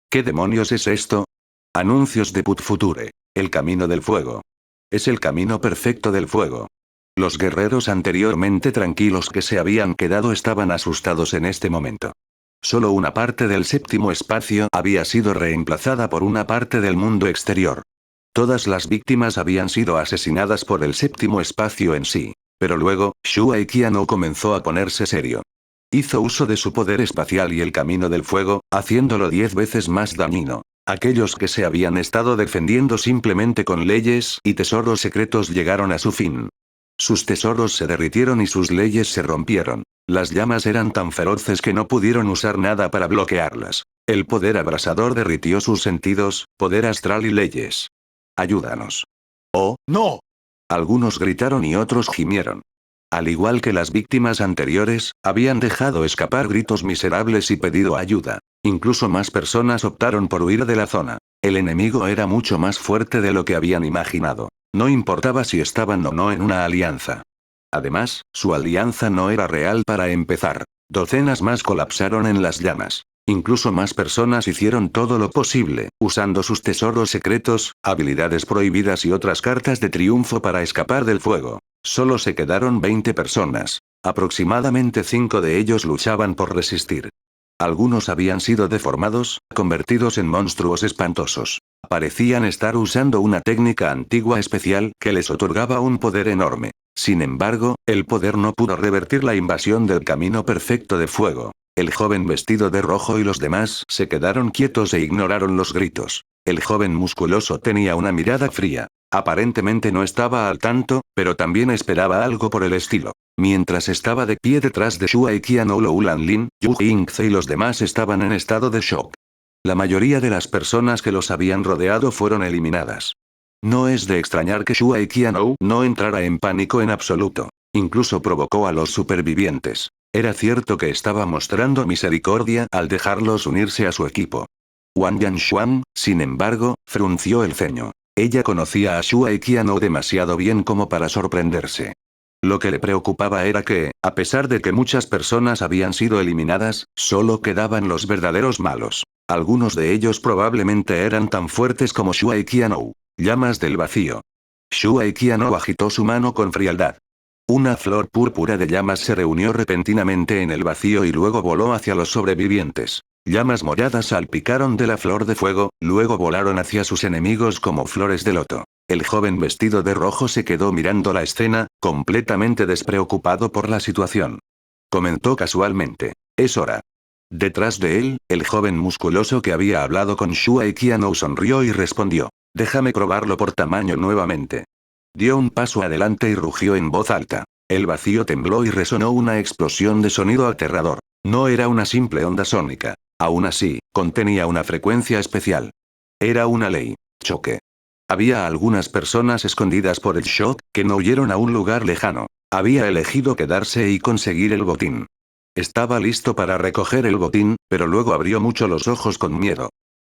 ¿Qué demonios es esto? Anuncios de Put Future. El camino del fuego. Es el camino perfecto del fuego. Los guerreros anteriormente tranquilos que se habían quedado estaban asustados en este momento. Solo una parte del séptimo espacio había sido reemplazada por una parte del mundo exterior. Todas las víctimas habían sido asesinadas por el séptimo espacio en sí. Pero luego, Shuai Qianou comenzó a ponerse serio. Hizo uso de su poder espacial y el camino del fuego, haciéndolo 10 veces más dañino. Aquellos que se habían estado defendiendo simplemente con leyes y tesoros secretos llegaron a su fin. Sus tesoros se derritieron y sus leyes se rompieron. Las llamas eran tan feroces que no pudieron usar nada para bloquearlas. El poder abrasador derritió sus sentidos, poder astral y leyes. Ayúdanos. ¡Oh, no! Algunos gritaron y otros gimieron. Al igual que las víctimas anteriores, habían dejado escapar gritos miserables y pedido ayuda. Incluso más personas optaron por huir de la zona. El enemigo era mucho más fuerte de lo que habían imaginado. No importaba si estaban o no en una alianza. Además, su alianza no era real para empezar. Docenas más colapsaron en las llamas. Incluso más personas hicieron todo lo posible, usando sus tesoros secretos, habilidades prohibidas y otras cartas de triunfo para escapar del fuego. Solo se quedaron 20 personas. Aproximadamente 5 de ellos luchaban por resistir. Algunos habían sido deformados, convertidos en monstruos espantosos. Parecían estar usando una técnica antigua especial que les otorgaba un poder enorme. Sin embargo, el poder no pudo revertir la invasión del camino perfecto de fuego. El joven vestido de rojo y los demás se quedaron quietos e ignoraron los gritos. El joven musculoso tenía una mirada fría. Aparentemente no estaba al tanto, pero también esperaba algo por el estilo. Mientras estaba de pie detrás de Shuai Qianou, Lou Lanlin, Yu Yingze y los demás estaban en estado de shock. La mayoría de las personas que los habían rodeado fueron eliminadas. No es de extrañar que Shuai Qianou no entrara en pánico en absoluto. Incluso provocó a los supervivientes. Era cierto que estaba mostrando misericordia al dejarlos unirse a su equipo. Wang Yanshuan, sin embargo, frunció el ceño. Ella conocía a Shuai Qianou demasiado bien como para sorprenderse. Lo que le preocupaba era que, a pesar de que muchas personas habían sido eliminadas, solo quedaban los verdaderos malos. Algunos de ellos probablemente eran tan fuertes como Shuai Qianou. Llamas del vacío. Shuai Qianou agitó su mano con frialdad. Una flor púrpura de llamas se reunió repentinamente en el vacío y luego voló hacia los sobrevivientes. Llamas moradas salpicaron de la flor de fuego, luego volaron hacia sus enemigos como flores de loto. El joven vestido de rojo se quedó mirando la escena, completamente despreocupado por la situación. Comentó casualmente. Es hora. Detrás de él, el joven musculoso que había hablado con Shuai Qianou sonrió y respondió. Déjame probarlo por tamaño nuevamente. Dio un paso adelante y rugió en voz alta. El vacío tembló y resonó una explosión de sonido aterrador. No era una simple onda sónica. Aún así, contenía una frecuencia especial. Era una ley. Choque. Había algunas personas escondidas por el shock, que no huyeron a un lugar lejano. Había elegido quedarse y conseguir el botín. Estaba listo para recoger el botín, pero luego abrió mucho los ojos con miedo.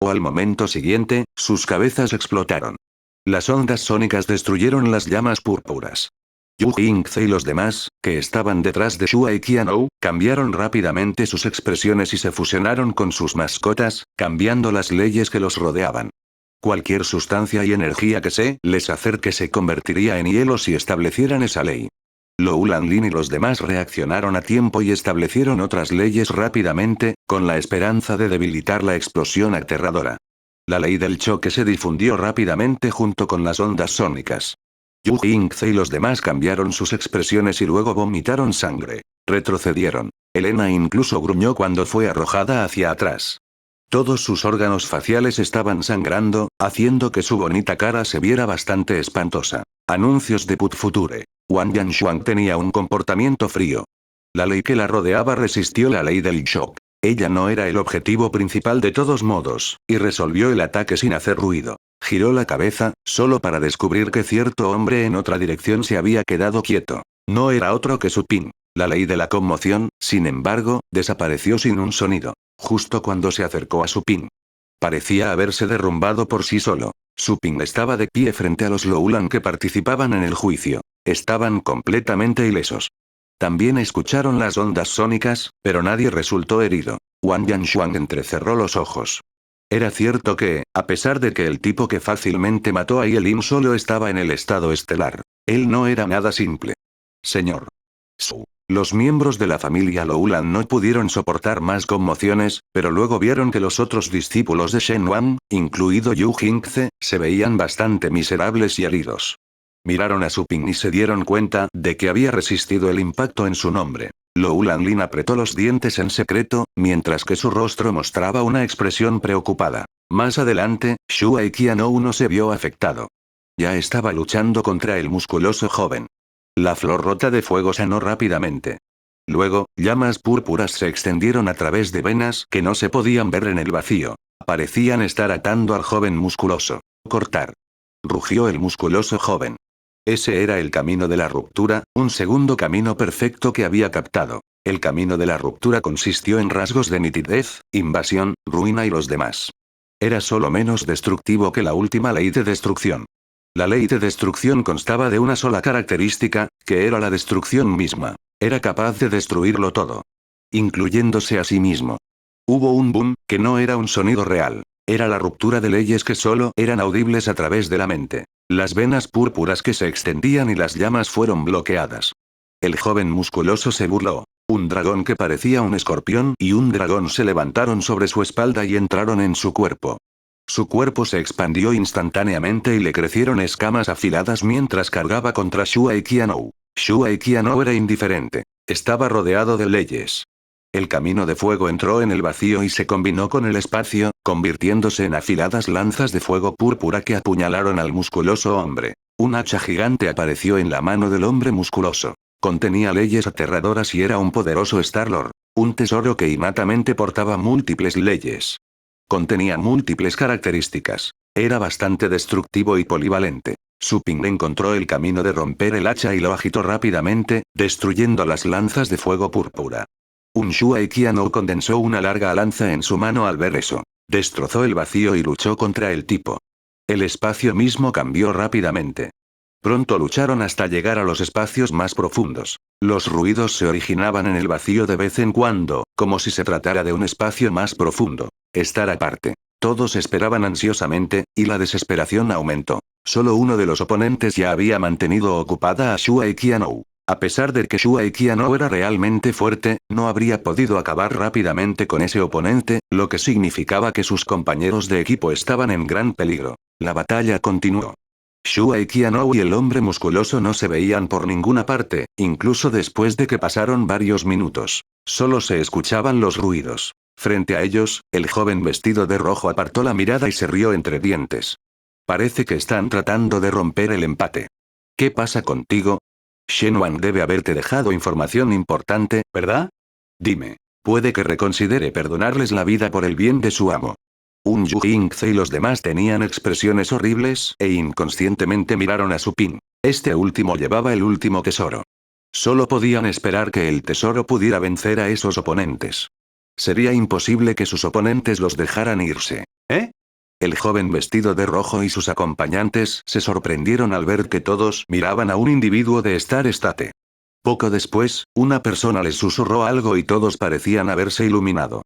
O al momento siguiente, sus cabezas explotaron. Las ondas sónicas destruyeron las llamas púrpuras. Yu Yingze y los demás, que estaban detrás de Shuai Qianou, cambiaron rápidamente sus expresiones y se fusionaron con sus mascotas, cambiando las leyes que los rodeaban. Cualquier sustancia y energía que se les acerque se convertiría en hielo si establecieran esa ley. Lou Lanlin y los demás reaccionaron a tiempo y establecieron otras leyes rápidamente, con la esperanza de debilitar la explosión aterradora. La ley del choque se difundió rápidamente junto con las ondas sónicas. Yu Yingze y los demás cambiaron sus expresiones y luego vomitaron sangre. Retrocedieron. Elena incluso gruñó cuando fue arrojada hacia atrás. Todos sus órganos faciales estaban sangrando, haciendo que su bonita cara se viera bastante espantosa. Anuncios de Put Future. Wang Yanshuan tenía un comportamiento frío. La ley que la rodeaba resistió la ley del shock. Ella no era el objetivo principal de todos modos, y resolvió el ataque sin hacer ruido. Giró la cabeza, solo para descubrir que cierto hombre en otra dirección se había quedado quieto. No era otro que Su Ping. La ley de la conmoción, sin embargo, desapareció sin un sonido, justo cuando se acercó a Su Ping. Parecía haberse derrumbado por sí solo. Su Ping estaba de pie frente a los Loulan que participaban en el juicio. Estaban completamente ilesos. También escucharon las ondas sónicas, pero nadie resultó herido. Wang Yanshuan entrecerró los ojos. Era cierto que, a pesar de que el tipo que fácilmente mató a Yelin solo estaba en el estado estelar, él no era nada simple. Señor Su. Los miembros de la familia Loulan no pudieron soportar más conmociones, pero luego vieron que los otros discípulos de Shen Wang, incluido Yu Jingce, se veían bastante miserables y heridos. Miraron a Su Ping y se dieron cuenta de que había resistido el impacto en su nombre. Loulan Lin apretó los dientes en secreto, mientras que su rostro mostraba una expresión preocupada. Más adelante, Shuai Qianou no se vio afectado. Ya estaba luchando contra el musculoso joven. La flor rota de fuego sanó rápidamente. Luego, llamas púrpuras se extendieron a través de venas que no se podían ver en el vacío. Parecían estar atando al joven musculoso. Cortar. Rugió el musculoso joven. Ese era el camino de la ruptura, un segundo camino perfecto que había captado. El camino de la ruptura consistió en rasgos de nitidez, invasión, ruina y los demás. Era solo menos destructivo que la última ley de destrucción. La ley de destrucción constaba de una sola característica, que era la destrucción misma. Era capaz de destruirlo todo, incluyéndose a sí mismo. Hubo un boom, que no era un sonido real. Era la ruptura de leyes que solo eran audibles a través de la mente. Las venas púrpuras que se extendían y las llamas fueron bloqueadas. El joven musculoso se burló. Un dragón que parecía un escorpión y un dragón se levantaron sobre su espalda y entraron en su cuerpo. Su cuerpo se expandió instantáneamente y le crecieron escamas afiladas mientras cargaba contra Shuai Qianou. Shuai Qianou era indiferente. Estaba rodeado de leyes. El camino de fuego entró en el vacío y se combinó con el espacio, convirtiéndose en afiladas lanzas de fuego púrpura que apuñalaron al musculoso hombre. Un hacha gigante apareció en la mano del hombre musculoso. Contenía leyes aterradoras y era un poderoso Star-Lord. Un tesoro que innatamente portaba múltiples leyes. Contenía múltiples características. Era bastante destructivo y polivalente. Su Ping encontró el camino de romper el hacha y lo agitó rápidamente, destruyendo las lanzas de fuego púrpura. Un Shuai Qianou condensó una larga lanza en su mano al ver eso. Destrozó el vacío y luchó contra el tipo. El espacio mismo cambió rápidamente. Pronto lucharon hasta llegar a los espacios más profundos. Los ruidos se originaban en el vacío de vez en cuando, como si se tratara de un espacio más profundo. Estar aparte. Todos esperaban ansiosamente, y la desesperación aumentó. Solo uno de los oponentes ya había mantenido ocupada a Shuai Qianou. A pesar de que Shuai Qianou era realmente fuerte, no habría podido acabar rápidamente con ese oponente, lo que significaba que sus compañeros de equipo estaban en gran peligro. La batalla continuó. Shuai Qianou y el hombre musculoso no se veían por ninguna parte, incluso después de que pasaron varios minutos. Solo se escuchaban los ruidos. Frente a ellos, el joven vestido de rojo apartó la mirada y se rió entre dientes. Parece que están tratando de romper el empate. ¿Qué pasa contigo? Shen Wang debe haberte dejado información importante, ¿verdad? Dime. Puede que reconsidere perdonarles la vida por el bien de su amo. Un Yu Jingce y los demás tenían expresiones horribles e inconscientemente miraron a Su Ping. Este último llevaba el último tesoro. Solo podían esperar que el tesoro pudiera vencer a esos oponentes. Sería imposible que sus oponentes los dejaran irse. ¿Eh? El joven vestido de rojo y sus acompañantes se sorprendieron al ver que todos miraban a un individuo de Star State. Poco después, una persona les susurró algo y todos parecían haberse iluminado.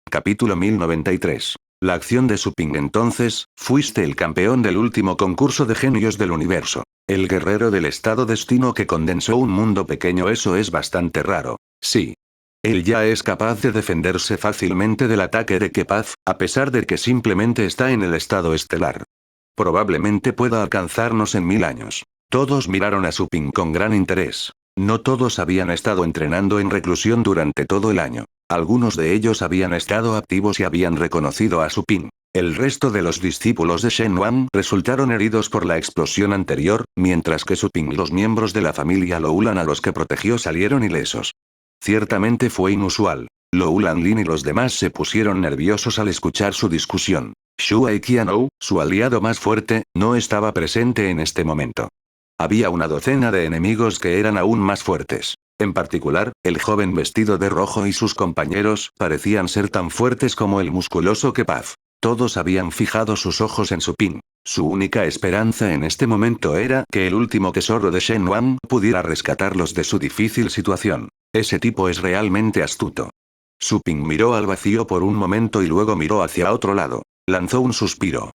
Capítulo 1093. La acción de Su Ping. Entonces, fuiste el campeón del último concurso de genios del universo. El guerrero del estado destino que condensó un mundo pequeño. Eso es bastante raro. Sí. Él ya es capaz de defenderse fácilmente del ataque de Kepaz, a pesar de que simplemente está en el estado estelar. Probablemente pueda alcanzarnos en 1000 años. Todos miraron a Su Ping con gran interés. No todos habían estado entrenando en reclusión durante todo el año. Algunos de ellos habían estado activos y habían reconocido a Su Ping. El resto de los discípulos de Shen Wang resultaron heridos por la explosión anterior, mientras que Su Ping y los miembros de la familia Loulan a los que protegió salieron ilesos. Ciertamente fue inusual. Loulan Lin y los demás se pusieron nerviosos al escuchar su discusión. Shuai Qianou, su aliado más fuerte, no estaba presente en este momento. Había una docena de enemigos que eran aún más fuertes. En particular, el joven vestido de rojo y sus compañeros parecían ser tan fuertes como el musculoso Kepaz. Todos habían fijado sus ojos en Su Ping. Su única esperanza en este momento era que el último tesoro de Shen Wang pudiera rescatarlos de su difícil situación. Ese tipo es realmente astuto. Su Ping miró al vacío por un momento y luego miró hacia otro lado. Lanzó un suspiro.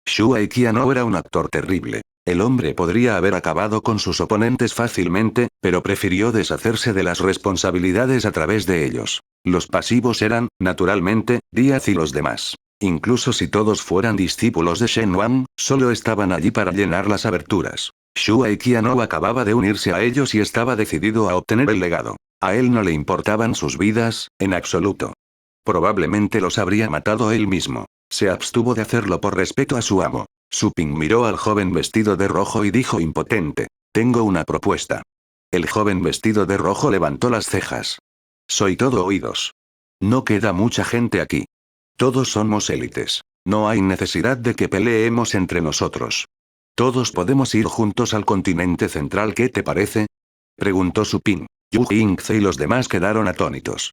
Shuai Qianou era un actor terrible. El hombre podría haber acabado con sus oponentes fácilmente, pero prefirió deshacerse de las responsabilidades a través de ellos. Los pasivos eran, naturalmente, Díaz y los demás. Incluso si todos fueran discípulos de Shen Wang, solo estaban allí para llenar las aberturas. Shuai Qianou acababa de unirse a ellos y estaba decidido a obtener el legado. A él no le importaban sus vidas, en absoluto. Probablemente los habría matado él mismo. Se abstuvo de hacerlo por respeto a su amo. Su Ping miró al joven vestido de rojo y dijo impotente: tengo una propuesta. El joven vestido de rojo levantó las cejas. Soy todo oídos. No queda mucha gente aquí. Todos somos élites. No hay necesidad de que peleemos entre nosotros. Todos podemos ir juntos al continente central, ¿qué te parece? Preguntó Su Ping. Yu Jingce y los demás quedaron atónitos.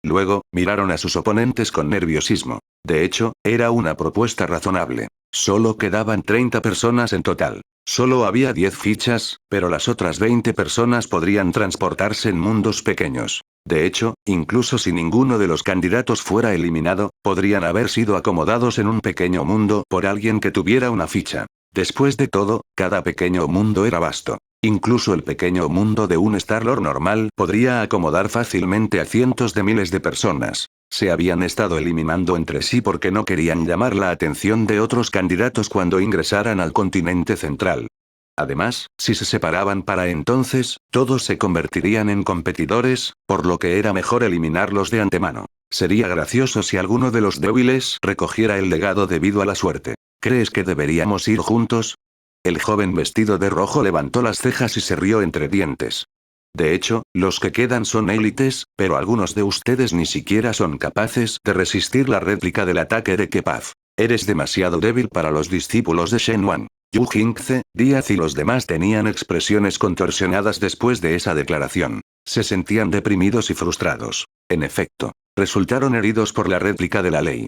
Luego, miraron a sus oponentes con nerviosismo. De hecho, era una propuesta razonable. Solo quedaban 30 personas en total. Solo había 10 fichas, pero las otras 20 personas podrían transportarse en mundos pequeños. De hecho, incluso si ninguno de los candidatos fuera eliminado, podrían haber sido acomodados en un pequeño mundo por alguien que tuviera una ficha. Después de todo, cada pequeño mundo era vasto. Incluso el pequeño mundo de un Star-Lord normal podría acomodar fácilmente a cientos de miles de personas. Se habían estado eliminando entre sí porque no querían llamar la atención de otros candidatos cuando ingresaran al continente central. Además, si se separaban para entonces, todos se convertirían en competidores, por lo que era mejor eliminarlos de antemano. Sería gracioso si alguno de los débiles recogiera el legado debido a la suerte. ¿Crees que deberíamos ir juntos? El joven vestido de rojo levantó las cejas y se rió entre dientes. De hecho, los que quedan son élites, pero algunos de ustedes ni siquiera son capaces de resistir la réplica del ataque de Kepaz. Eres demasiado débil para los discípulos de Shen Wang. Yu Jingce, Díaz y los demás tenían expresiones contorsionadas después de esa declaración. Se sentían deprimidos y frustrados. En efecto, resultaron heridos por la réplica de la ley.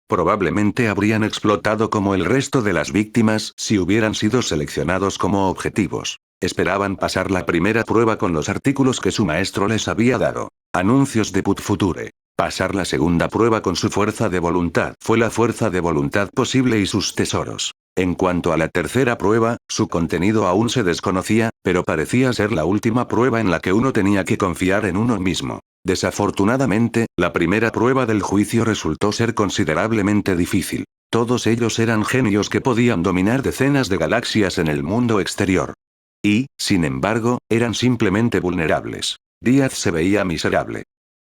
Probablemente habrían explotado como el resto de las víctimas si hubieran sido seleccionados como objetivos. Esperaban pasar la primera prueba con los artículos que su maestro les había dado. Anuncios de Put Future. Pasar la segunda prueba con su fuerza de voluntad fue la fuerza de voluntad posible y sus tesoros. En cuanto a la tercera prueba, su contenido aún se desconocía, pero parecía ser la última prueba en la que uno tenía que confiar en uno mismo. Desafortunadamente, la primera prueba del juicio resultó ser considerablemente difícil. Todos ellos eran genios que podían dominar decenas de galaxias en el mundo exterior. Y, sin embargo, eran simplemente vulnerables. Díaz se veía miserable.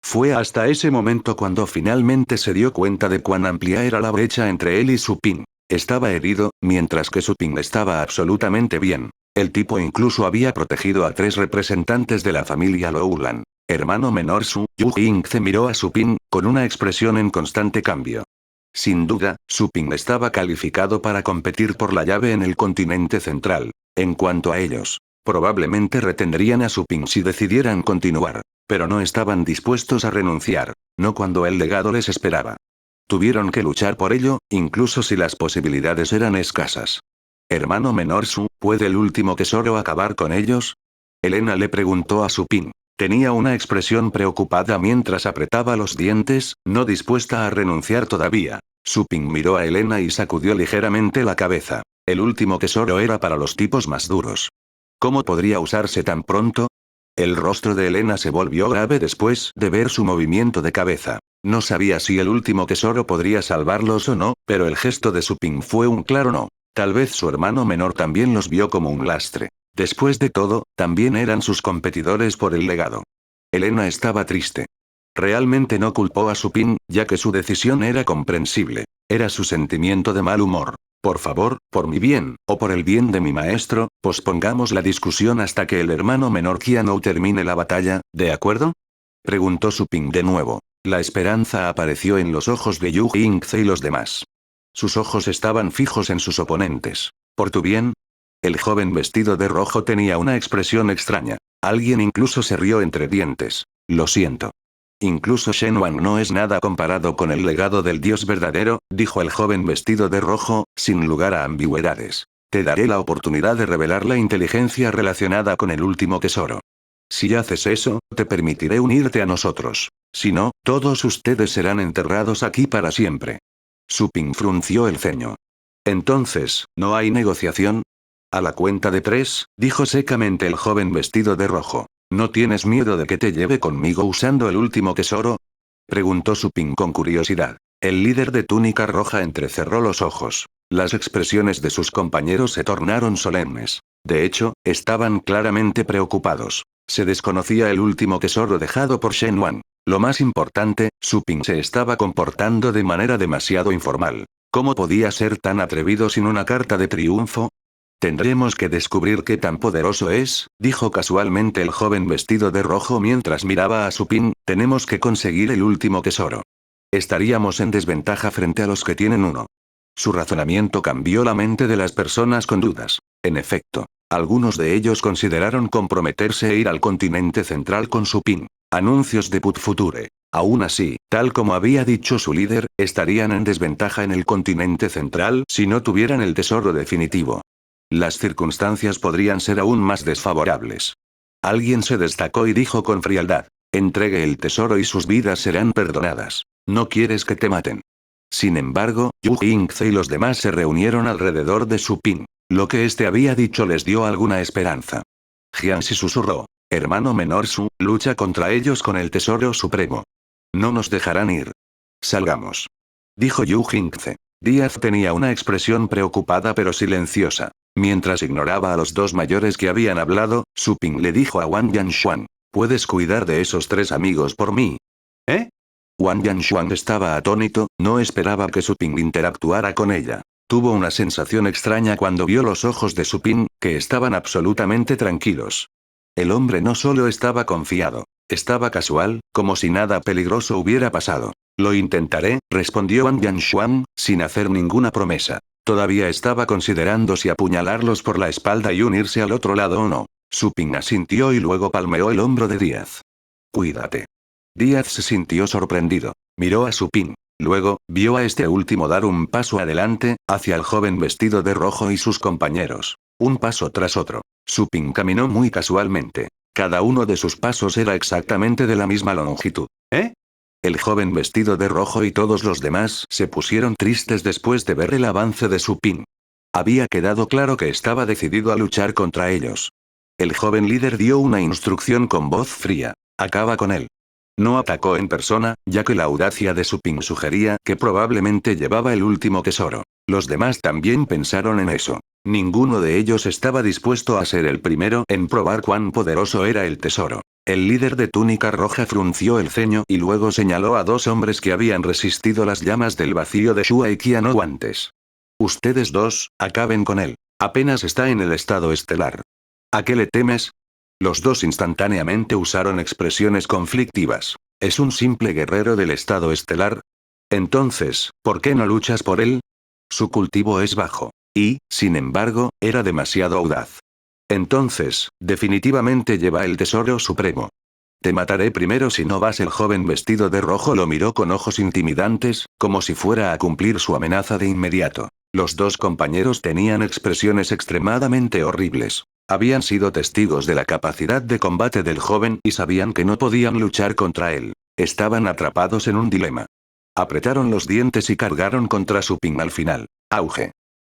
Fue hasta ese momento cuando finalmente se dio cuenta de cuán amplia era la brecha entre él y Su Ping. Estaba herido, mientras que Su Ping estaba absolutamente bien. El tipo incluso había protegido a 3 representantes de la familia Loulan. Hermano menor Su, Yu Jingce miró a Su Ping, con una expresión en constante cambio. Sin duda, Su Ping estaba calificado para competir por la llave en el continente central. En cuanto a ellos, probablemente retendrían a Su Ping si decidieran continuar. Pero no estaban dispuestos a renunciar, no cuando el legado les esperaba. Tuvieron que luchar por ello, incluso si las posibilidades eran escasas. Hermano menor Su, ¿puede el último tesoro acabar con ellos? Elena le preguntó a Su Ping. Tenía una expresión preocupada mientras apretaba los dientes, no dispuesta a renunciar todavía. Su Ping miró a Elena y sacudió ligeramente la cabeza. El último tesoro era para los tipos más duros. ¿Cómo podría usarse tan pronto? El rostro de Elena se volvió grave después de ver su movimiento de cabeza. No sabía si el último tesoro podría salvarlos o no, pero el gesto de Su Ping fue un claro no. Tal vez su hermano menor también los vio como un lastre. Después de todo, también eran sus competidores por el legado. Elena estaba triste. Realmente no culpó a Su Ping, ya que su decisión era comprensible. Era su sentimiento de mal humor. Por favor, por mi bien, o por el bien de mi maestro, pospongamos la discusión hasta que el hermano menor Qianou termine la batalla, ¿de acuerdo? Preguntó Su Ping de nuevo. La esperanza apareció en los ojos de Yu Jingce y los demás. Sus ojos estaban fijos en sus oponentes. ¿Por tu bien? El joven vestido de rojo tenía una expresión extraña. Alguien incluso se rió entre dientes. Lo siento. Incluso Shen Wang no es nada comparado con el legado del dios verdadero, dijo el joven vestido de rojo, sin lugar a ambigüedades. Te daré la oportunidad de revelar la inteligencia relacionada con el último tesoro. Si haces eso, te permitiré unirte a nosotros. Si no, todos ustedes serán enterrados aquí para siempre. Su Ping frunció el ceño. Entonces, ¿no hay negociación? A la cuenta de 3, dijo secamente el joven vestido de rojo. ¿No tienes miedo de que te lleve conmigo usando el último tesoro? Preguntó Su Ping con curiosidad. El líder de túnica roja entrecerró los ojos. Las expresiones de sus compañeros se tornaron solemnes. De hecho, estaban claramente preocupados. Se desconocía el último tesoro dejado por Shen Wan. Lo más importante, Su Ping se estaba comportando de manera demasiado informal. ¿Cómo podía ser tan atrevido sin una carta de triunfo? Tendremos que descubrir qué tan poderoso es, dijo casualmente el joven vestido de rojo mientras miraba a Su Ping. Tenemos que conseguir el último tesoro. Estaríamos en desventaja frente a los que tienen uno. Su razonamiento cambió la mente de las personas con dudas. En efecto, algunos de ellos consideraron comprometerse e ir al continente central con Su Ping. Anuncios de Put Future. Aún así, tal como había dicho su líder, estarían en desventaja en el continente central si no tuvieran el tesoro definitivo. Las circunstancias podrían ser aún más desfavorables. Alguien se destacó y dijo con frialdad: entregue el tesoro y sus vidas serán perdonadas. ¿No quieres que te maten? Sin embargo, Yu Yingze y los demás se reunieron alrededor de Su Ping. Lo que este había dicho les dio alguna esperanza. Jiangxi susurró: hermano menor Su, lucha contra ellos con el tesoro supremo. No nos dejarán ir. Salgamos. Dijo Yu Yingze. Díaz tenía una expresión preocupada pero silenciosa. Mientras ignoraba a los dos mayores que habían hablado, Su Ping le dijo a Wang Yanshuan: ¿puedes cuidar de esos 3 amigos por mí? ¿Eh? Wang Yanshuan estaba atónito, no esperaba que Su Ping interactuara con ella. Tuvo una sensación extraña cuando vio los ojos de Su Ping, que estaban absolutamente tranquilos. El hombre no solo estaba confiado, estaba casual, como si nada peligroso hubiera pasado. Lo intentaré, respondió Wang Yanshuan, sin hacer ninguna promesa. Todavía estaba considerando si apuñalarlos por la espalda y unirse al otro lado o no. Su Ping asintió y luego palmeó el hombro de Díaz. Cuídate. Díaz se sintió sorprendido. Miró a Su Ping. Luego, vio a este último dar un paso adelante, hacia el joven vestido de rojo y sus compañeros. Un paso tras otro. Su Ping caminó muy casualmente. Cada uno de sus pasos era exactamente de la misma longitud. ¿Eh? El joven vestido de rojo y todos los demás se pusieron tristes después de ver el avance de Su Ping. Había quedado claro que estaba decidido a luchar contra ellos. El joven líder dio una instrucción con voz fría. Acaba con él. No atacó en persona, ya que la audacia de Su Ping sugería que probablemente llevaba el último tesoro. Los demás también pensaron en eso. Ninguno de ellos estaba dispuesto a ser el primero en probar cuán poderoso era el tesoro. El líder de túnica roja frunció el ceño y luego señaló a 2 hombres que habían resistido las llamas del vacío de Shua y Qiano antes. Ustedes 2, acaben con él. Apenas está en el estado estelar. ¿A qué le temes? Los 2 instantáneamente usaron expresiones conflictivas. ¿Es un simple guerrero del estado estelar? Entonces, ¿por qué no luchas por él? Su cultivo es bajo. Y, sin embargo, era demasiado audaz. Entonces, definitivamente lleva el tesoro supremo. Te mataré primero si no vas. El joven vestido de rojo lo miró con ojos intimidantes, como si fuera a cumplir su amenaza de inmediato. Los 2 compañeros tenían expresiones extremadamente horribles. Habían sido testigos de la capacidad de combate del joven y sabían que no podían luchar contra él. Estaban atrapados en un dilema. Apretaron los dientes y cargaron contra Su Ping al final. Auge.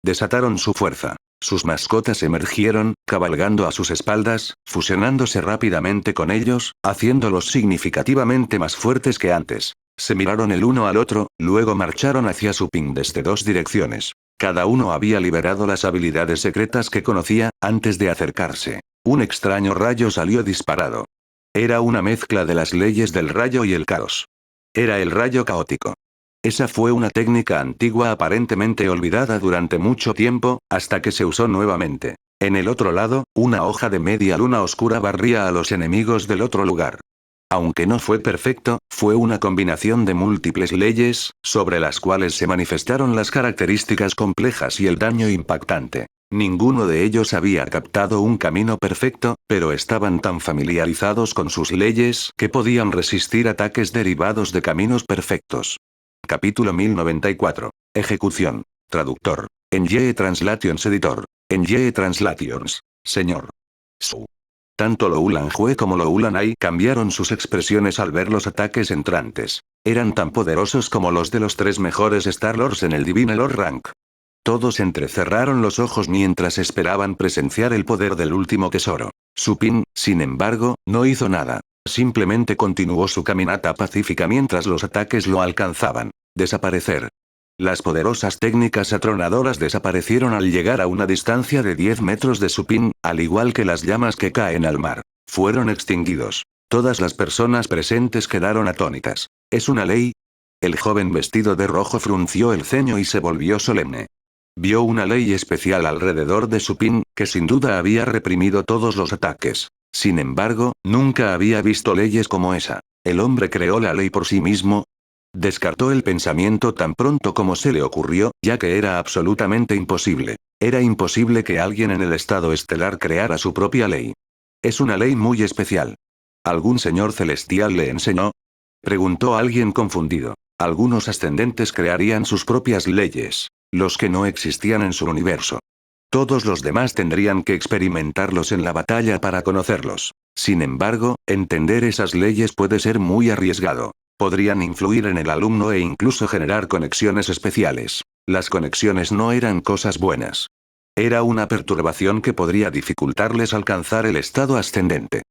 Desataron su fuerza. Sus mascotas emergieron, cabalgando a sus espaldas, fusionándose rápidamente con ellos, haciéndolos significativamente más fuertes que antes. Se miraron el uno al otro, luego marcharon hacia Su Ping desde 2 direcciones. Cada uno había liberado las habilidades secretas que conocía, antes de acercarse. Un extraño rayo salió disparado. Era una mezcla de las leyes del rayo y el caos. Era el rayo caótico. Esa fue una técnica antigua aparentemente olvidada durante mucho tiempo, hasta que se usó nuevamente. En el otro lado, una hoja de media luna oscura barría a los enemigos del otro lugar. Aunque no fue perfecto, fue una combinación de múltiples leyes, sobre las cuales se manifestaron las características complejas y el daño impactante. Ninguno de ellos había captado un camino perfecto, pero estaban tan familiarizados con sus leyes que podían resistir ataques derivados de caminos perfectos. Capítulo 1094. Ejecución. Traductor. Enye Translations Editor. Enye Translations. Señor. Su. Tanto Lou Lanjue como Lou Lanai cambiaron sus expresiones al ver los ataques entrantes. Eran tan poderosos como los de los 3 mejores Star-Lords en el Divine Lord Rank. Todos entrecerraron los ojos mientras esperaban presenciar el poder del último tesoro. Supin, sin embargo, no hizo nada. Simplemente continuó su caminata pacífica mientras los ataques lo alcanzaban. Desaparecer. Las poderosas técnicas atronadoras desaparecieron al llegar a una distancia de 10 metros de Supin, al igual que las llamas que caen al mar. Fueron extinguidos. Todas las personas presentes quedaron atónitas. ¿Es una ley? El joven vestido de rojo frunció el ceño y se volvió solemne. Vio una ley especial alrededor de Supin, que sin duda había reprimido todos los ataques. Sin embargo, nunca había visto leyes como esa. ¿El hombre creó la ley por sí mismo? Descartó el pensamiento tan pronto como se le ocurrió, ya que era absolutamente imposible. Era imposible que alguien en el estado estelar creara su propia ley. Es una ley muy especial. ¿Algún señor celestial le enseñó? Preguntó alguien confundido. Algunos ascendentes crearían sus propias leyes, los que no existían en su universo. Todos los demás tendrían que experimentarlos en la batalla para conocerlos. Sin embargo, entender esas leyes puede ser muy arriesgado. Podrían influir en el alumno e incluso generar conexiones especiales. Las conexiones no eran cosas buenas. Era una perturbación que podría dificultarles alcanzar el estado ascendente.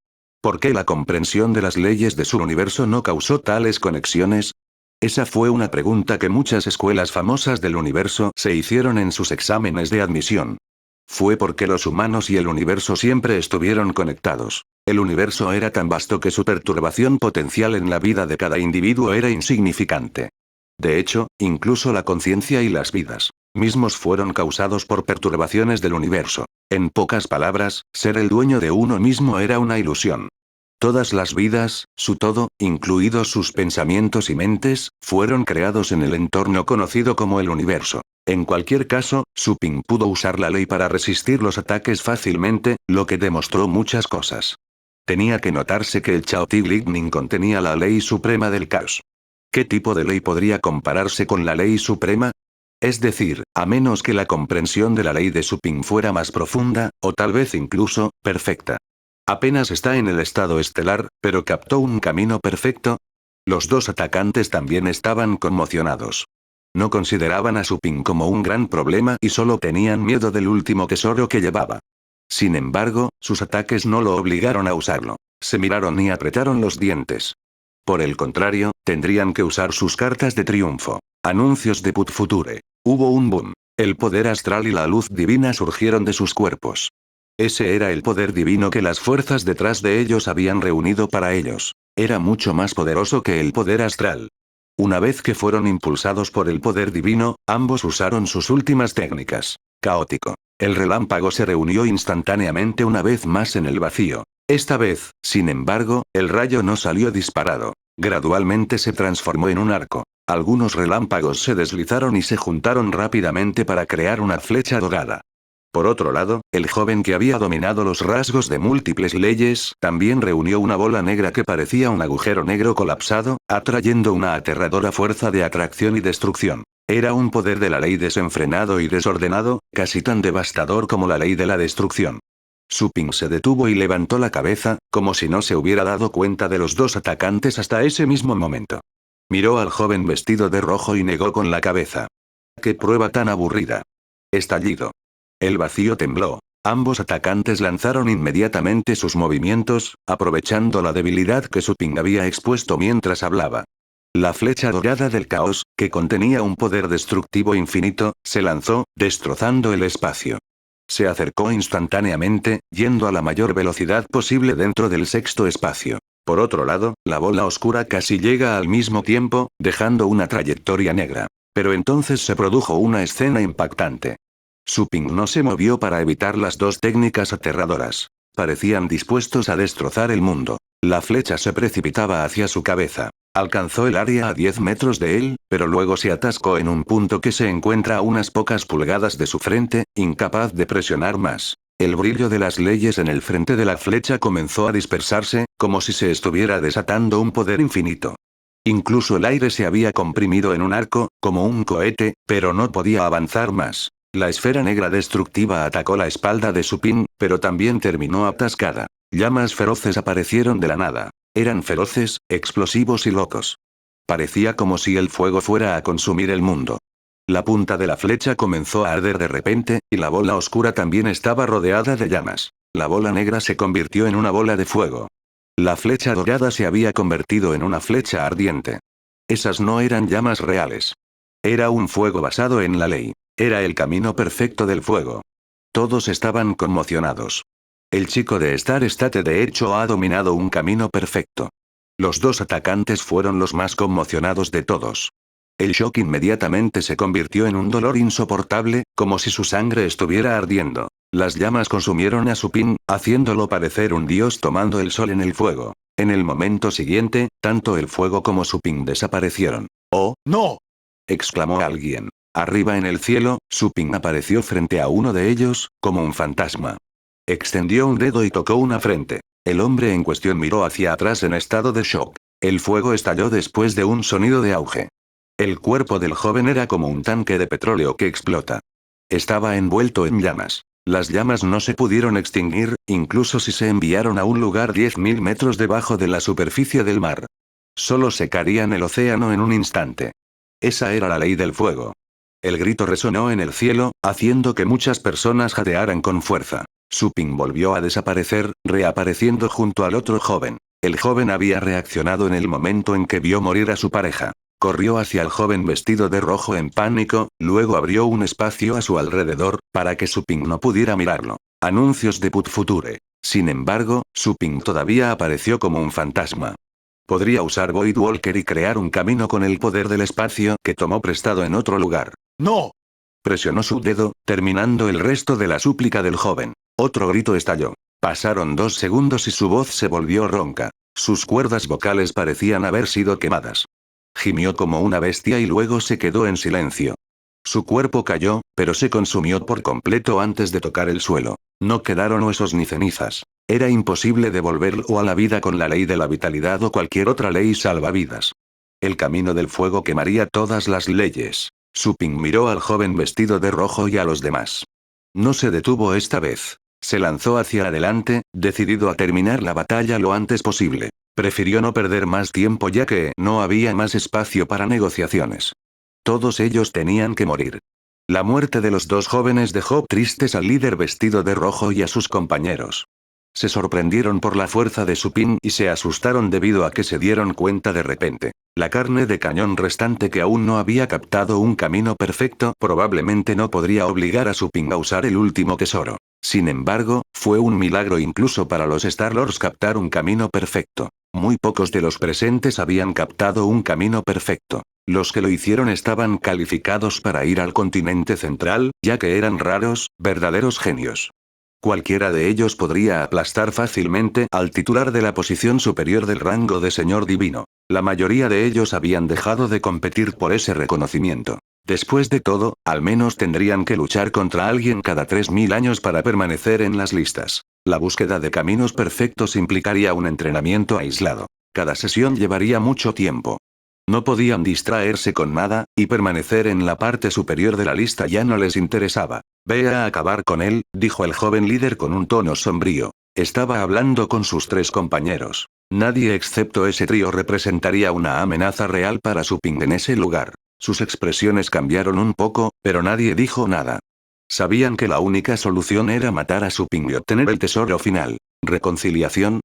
¿Por qué la comprensión de las leyes de su universo no causó tales conexiones? Esa fue una pregunta que muchas escuelas famosas del universo se hicieron en sus exámenes de admisión. Fue porque los humanos y el universo siempre estuvieron conectados. El universo era tan vasto que su perturbación potencial en la vida de cada individuo era insignificante. De hecho, incluso la conciencia y las vidas mismos fueron causados por perturbaciones del universo. En pocas palabras, ser el dueño de uno mismo era una ilusión. Todas las vidas, su todo, incluidos sus pensamientos y mentes, fueron creados en el entorno conocido como el universo. En cualquier caso, Supin pudo usar la ley para resistir los ataques fácilmente, lo que demostró muchas cosas. Tenía que notarse que el Chaotic Lightning contenía la ley suprema del caos. ¿Qué tipo de ley podría compararse con la ley suprema? Es decir, a menos que la comprensión de la ley de Supin fuera más profunda, o tal vez incluso, perfecta. Apenas está en el estado estelar, pero captó un camino perfecto. Los dos atacantes también estaban conmocionados. No consideraban a Supin como un gran problema y solo tenían miedo del último tesoro que llevaba. Sin embargo, sus ataques no lo obligaron a usarlo. Se miraron y apretaron los dientes. Por el contrario, tendrían que usar sus cartas de triunfo. Anuncios de Put Future. Hubo un boom. El poder astral y la luz divina surgieron de sus cuerpos. Ese era el poder divino que las fuerzas detrás de ellos habían reunido para ellos. Era mucho más poderoso que el poder astral. Una vez que fueron impulsados por el poder divino, ambos usaron sus últimas técnicas. Caótico. El relámpago se reunió instantáneamente una vez más en el vacío. Esta vez, sin embargo, el rayo no salió disparado. Gradualmente se transformó en un arco. Algunos relámpagos se deslizaron y se juntaron rápidamente para crear una flecha dorada. Por otro lado, el joven que había dominado los rasgos de múltiples leyes, también reunió una bola negra que parecía un agujero negro colapsado, atrayendo una aterradora fuerza de atracción y destrucción. Era un poder de la ley desenfrenado y desordenado, casi tan devastador como la ley de la destrucción. Supin se detuvo y levantó la cabeza, como si no se hubiera dado cuenta de los dos atacantes hasta ese mismo momento. Miró al joven vestido de rojo y negó con la cabeza. ¡Qué prueba tan aburrida! Estallido. El vacío tembló. Ambos atacantes lanzaron inmediatamente sus movimientos, aprovechando la debilidad que Supin había expuesto mientras hablaba. La flecha dorada del caos, que contenía un poder destructivo infinito, se lanzó, destrozando el espacio. Se acercó instantáneamente, yendo a la mayor velocidad posible dentro del sexto espacio. Por otro lado, la bola oscura casi llega al mismo tiempo, dejando una trayectoria negra. Pero entonces se produjo una escena impactante. Supin no se movió para evitar las dos técnicas aterradoras. Parecían dispuestos a destrozar el mundo. La flecha se precipitaba hacia su cabeza. Alcanzó el área a 10 metros de él, pero luego se atascó en un punto que se encuentra a unas pocas pulgadas de su frente, incapaz de presionar más. El brillo de las leyes en el frente de la flecha comenzó a dispersarse, como si se estuviera desatando un poder infinito. Incluso el aire se había comprimido en un arco, como un cohete, pero no podía avanzar más. La esfera negra destructiva atacó la espalda de Supin, pero también terminó atascada. Llamas feroces aparecieron de la nada. Eran feroces, explosivos y locos. Parecía como si el fuego fuera a consumir el mundo. La punta de la flecha comenzó a arder de repente, y la bola oscura también estaba rodeada de llamas. La bola negra se convirtió en una bola de fuego. La flecha dorada se había convertido en una flecha ardiente. Esas no eran llamas reales. Era un fuego basado en la ley. Era el camino perfecto del fuego. Todos estaban conmocionados. El chico de Star State de hecho ha dominado un camino perfecto. Los dos atacantes fueron los más conmocionados de todos. El shock inmediatamente se convirtió en un dolor insoportable, como si su sangre estuviera ardiendo. Las llamas consumieron a Supin, haciéndolo parecer un dios tomando el sol en el fuego. En el momento siguiente, tanto el fuego como Supin desaparecieron. ¡Oh, no!, exclamó alguien. Arriba en el cielo, Supin apareció frente a uno de ellos, como un fantasma. Extendió un dedo y tocó una frente. El hombre en cuestión miró hacia atrás en estado de shock. El fuego estalló después de un sonido de auge. El cuerpo del joven era como un tanque de petróleo que explota. Estaba envuelto en llamas. Las llamas no se pudieron extinguir, incluso si se enviaron a un lugar 10.000 metros debajo de la superficie del mar. Solo secarían el océano en un instante. Esa era la ley del fuego. El grito resonó en el cielo, haciendo que muchas personas jadearan con fuerza. Supin volvió a desaparecer, reapareciendo junto al otro joven. El joven había reaccionado en el momento en que vio morir a su pareja. Corrió hacia el joven vestido de rojo en pánico, luego abrió un espacio a su alrededor, para que Supin no pudiera mirarlo. Anuncios de Put Future. Sin embargo, Supin todavía apareció como un fantasma. Podría usar Void Walker y crear un camino con el poder del espacio que tomó prestado en otro lugar. ¡No! Presionó su dedo, terminando el resto de la súplica del joven. Otro grito estalló. Pasaron 2 segundos y su voz se volvió ronca. Sus cuerdas vocales parecían haber sido quemadas. Gimió como una bestia y luego se quedó en silencio. Su cuerpo cayó, pero se consumió por completo antes de tocar el suelo. No quedaron huesos ni cenizas. Era imposible devolverlo a la vida con la ley de la vitalidad o cualquier otra ley salvavidas. El camino del fuego quemaría todas las leyes. Supin miró al joven vestido de rojo y a los demás. No se detuvo esta vez. Se lanzó hacia adelante, decidido a terminar la batalla lo antes posible. Prefirió no perder más tiempo ya que no había más espacio para negociaciones. Todos ellos tenían que morir. La muerte de los dos jóvenes dejó tristes al líder vestido de rojo y a sus compañeros. Se sorprendieron por la fuerza de Supin y se asustaron debido a que se dieron cuenta de repente. La carne de cañón restante que aún no había captado un camino perfecto probablemente no podría obligar a Supin a usar el último tesoro. Sin embargo, fue un milagro incluso para los Star-Lords captar un camino perfecto. Muy pocos de los presentes habían captado un camino perfecto. Los que lo hicieron estaban calificados para ir al continente central, ya que eran raros, verdaderos genios. Cualquiera de ellos podría aplastar fácilmente al titular de la posición superior del rango de Señor Divino. La mayoría de ellos habían dejado de competir por ese reconocimiento. Después de todo, al menos tendrían que luchar contra alguien cada 3000 años para permanecer en las listas. La búsqueda de caminos perfectos implicaría un entrenamiento aislado. Cada sesión llevaría mucho tiempo. No podían distraerse con nada, y permanecer en la parte superior de la lista ya no les interesaba. «Ve a acabar con él», dijo el joven líder con un tono sombrío. Estaba hablando con sus 3 compañeros. Nadie excepto ese trío representaría una amenaza real para Supin en ese lugar. Sus expresiones cambiaron un poco, pero nadie dijo nada. Sabían que la única solución era matar a Supin y obtener el tesoro final. ¿Reconciliación?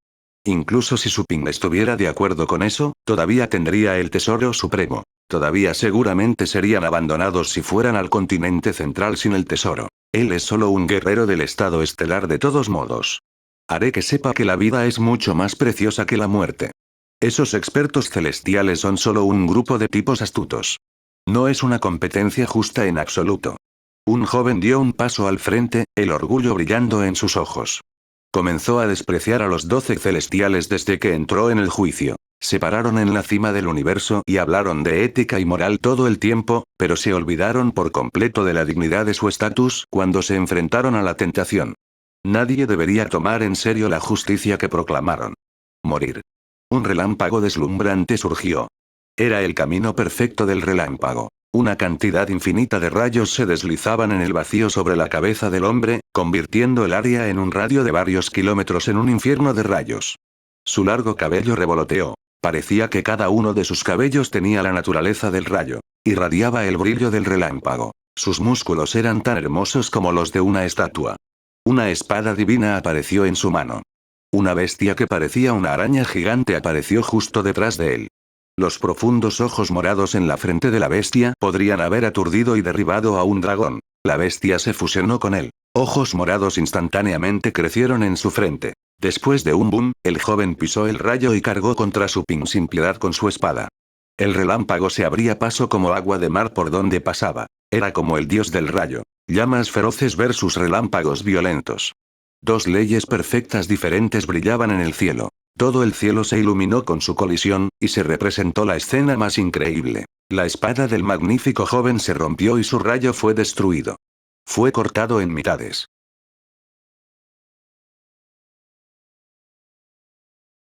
Incluso si Supin estuviera de acuerdo con eso, todavía tendría el tesoro supremo. Todavía seguramente serían abandonados si fueran al continente central sin el tesoro. Él es solo un guerrero del estado estelar de todos modos. Haré que sepa que la vida es mucho más preciosa que la muerte. Esos expertos celestiales son solo un grupo de tipos astutos. No es una competencia justa en absoluto. Un joven dio un paso al frente, el orgullo brillando en sus ojos. Comenzó a despreciar a los 12 celestiales desde que entró en el juicio. Se pararon en la cima del universo y hablaron de ética y moral todo el tiempo, pero se olvidaron por completo de la dignidad de su estatus cuando se enfrentaron a la tentación. Nadie debería tomar en serio la justicia que proclamaron. Morir. Un relámpago deslumbrante surgió. Era el camino perfecto del relámpago. Una cantidad infinita de rayos se deslizaban en el vacío sobre la cabeza del hombre, convirtiendo el área en un radio de varios kilómetros en un infierno de rayos. Su largo cabello revoloteó. Parecía que cada uno de sus cabellos tenía la naturaleza del rayo. Irradiaba el brillo del relámpago. Sus músculos eran tan hermosos como los de una estatua. Una espada divina apareció en su mano. Una bestia que parecía una araña gigante apareció justo detrás de él. Los profundos ojos morados en la frente de la bestia podrían haber aturdido y derribado a un dragón. La bestia se fusionó con él. Ojos morados instantáneamente crecieron en su frente. Después de un boom, el joven pisó el rayo y cargó contra su pin sin piedad con su espada. El relámpago se abría paso como agua de mar por donde pasaba. Era como el dios del rayo. Llamas feroces versus relámpagos violentos. Dos leyes perfectas diferentes brillaban en el cielo. Todo el cielo se iluminó con su colisión, y se representó la escena más increíble. La espada del magnífico joven se rompió y su rayo fue destruido. Fue cortado en mitades.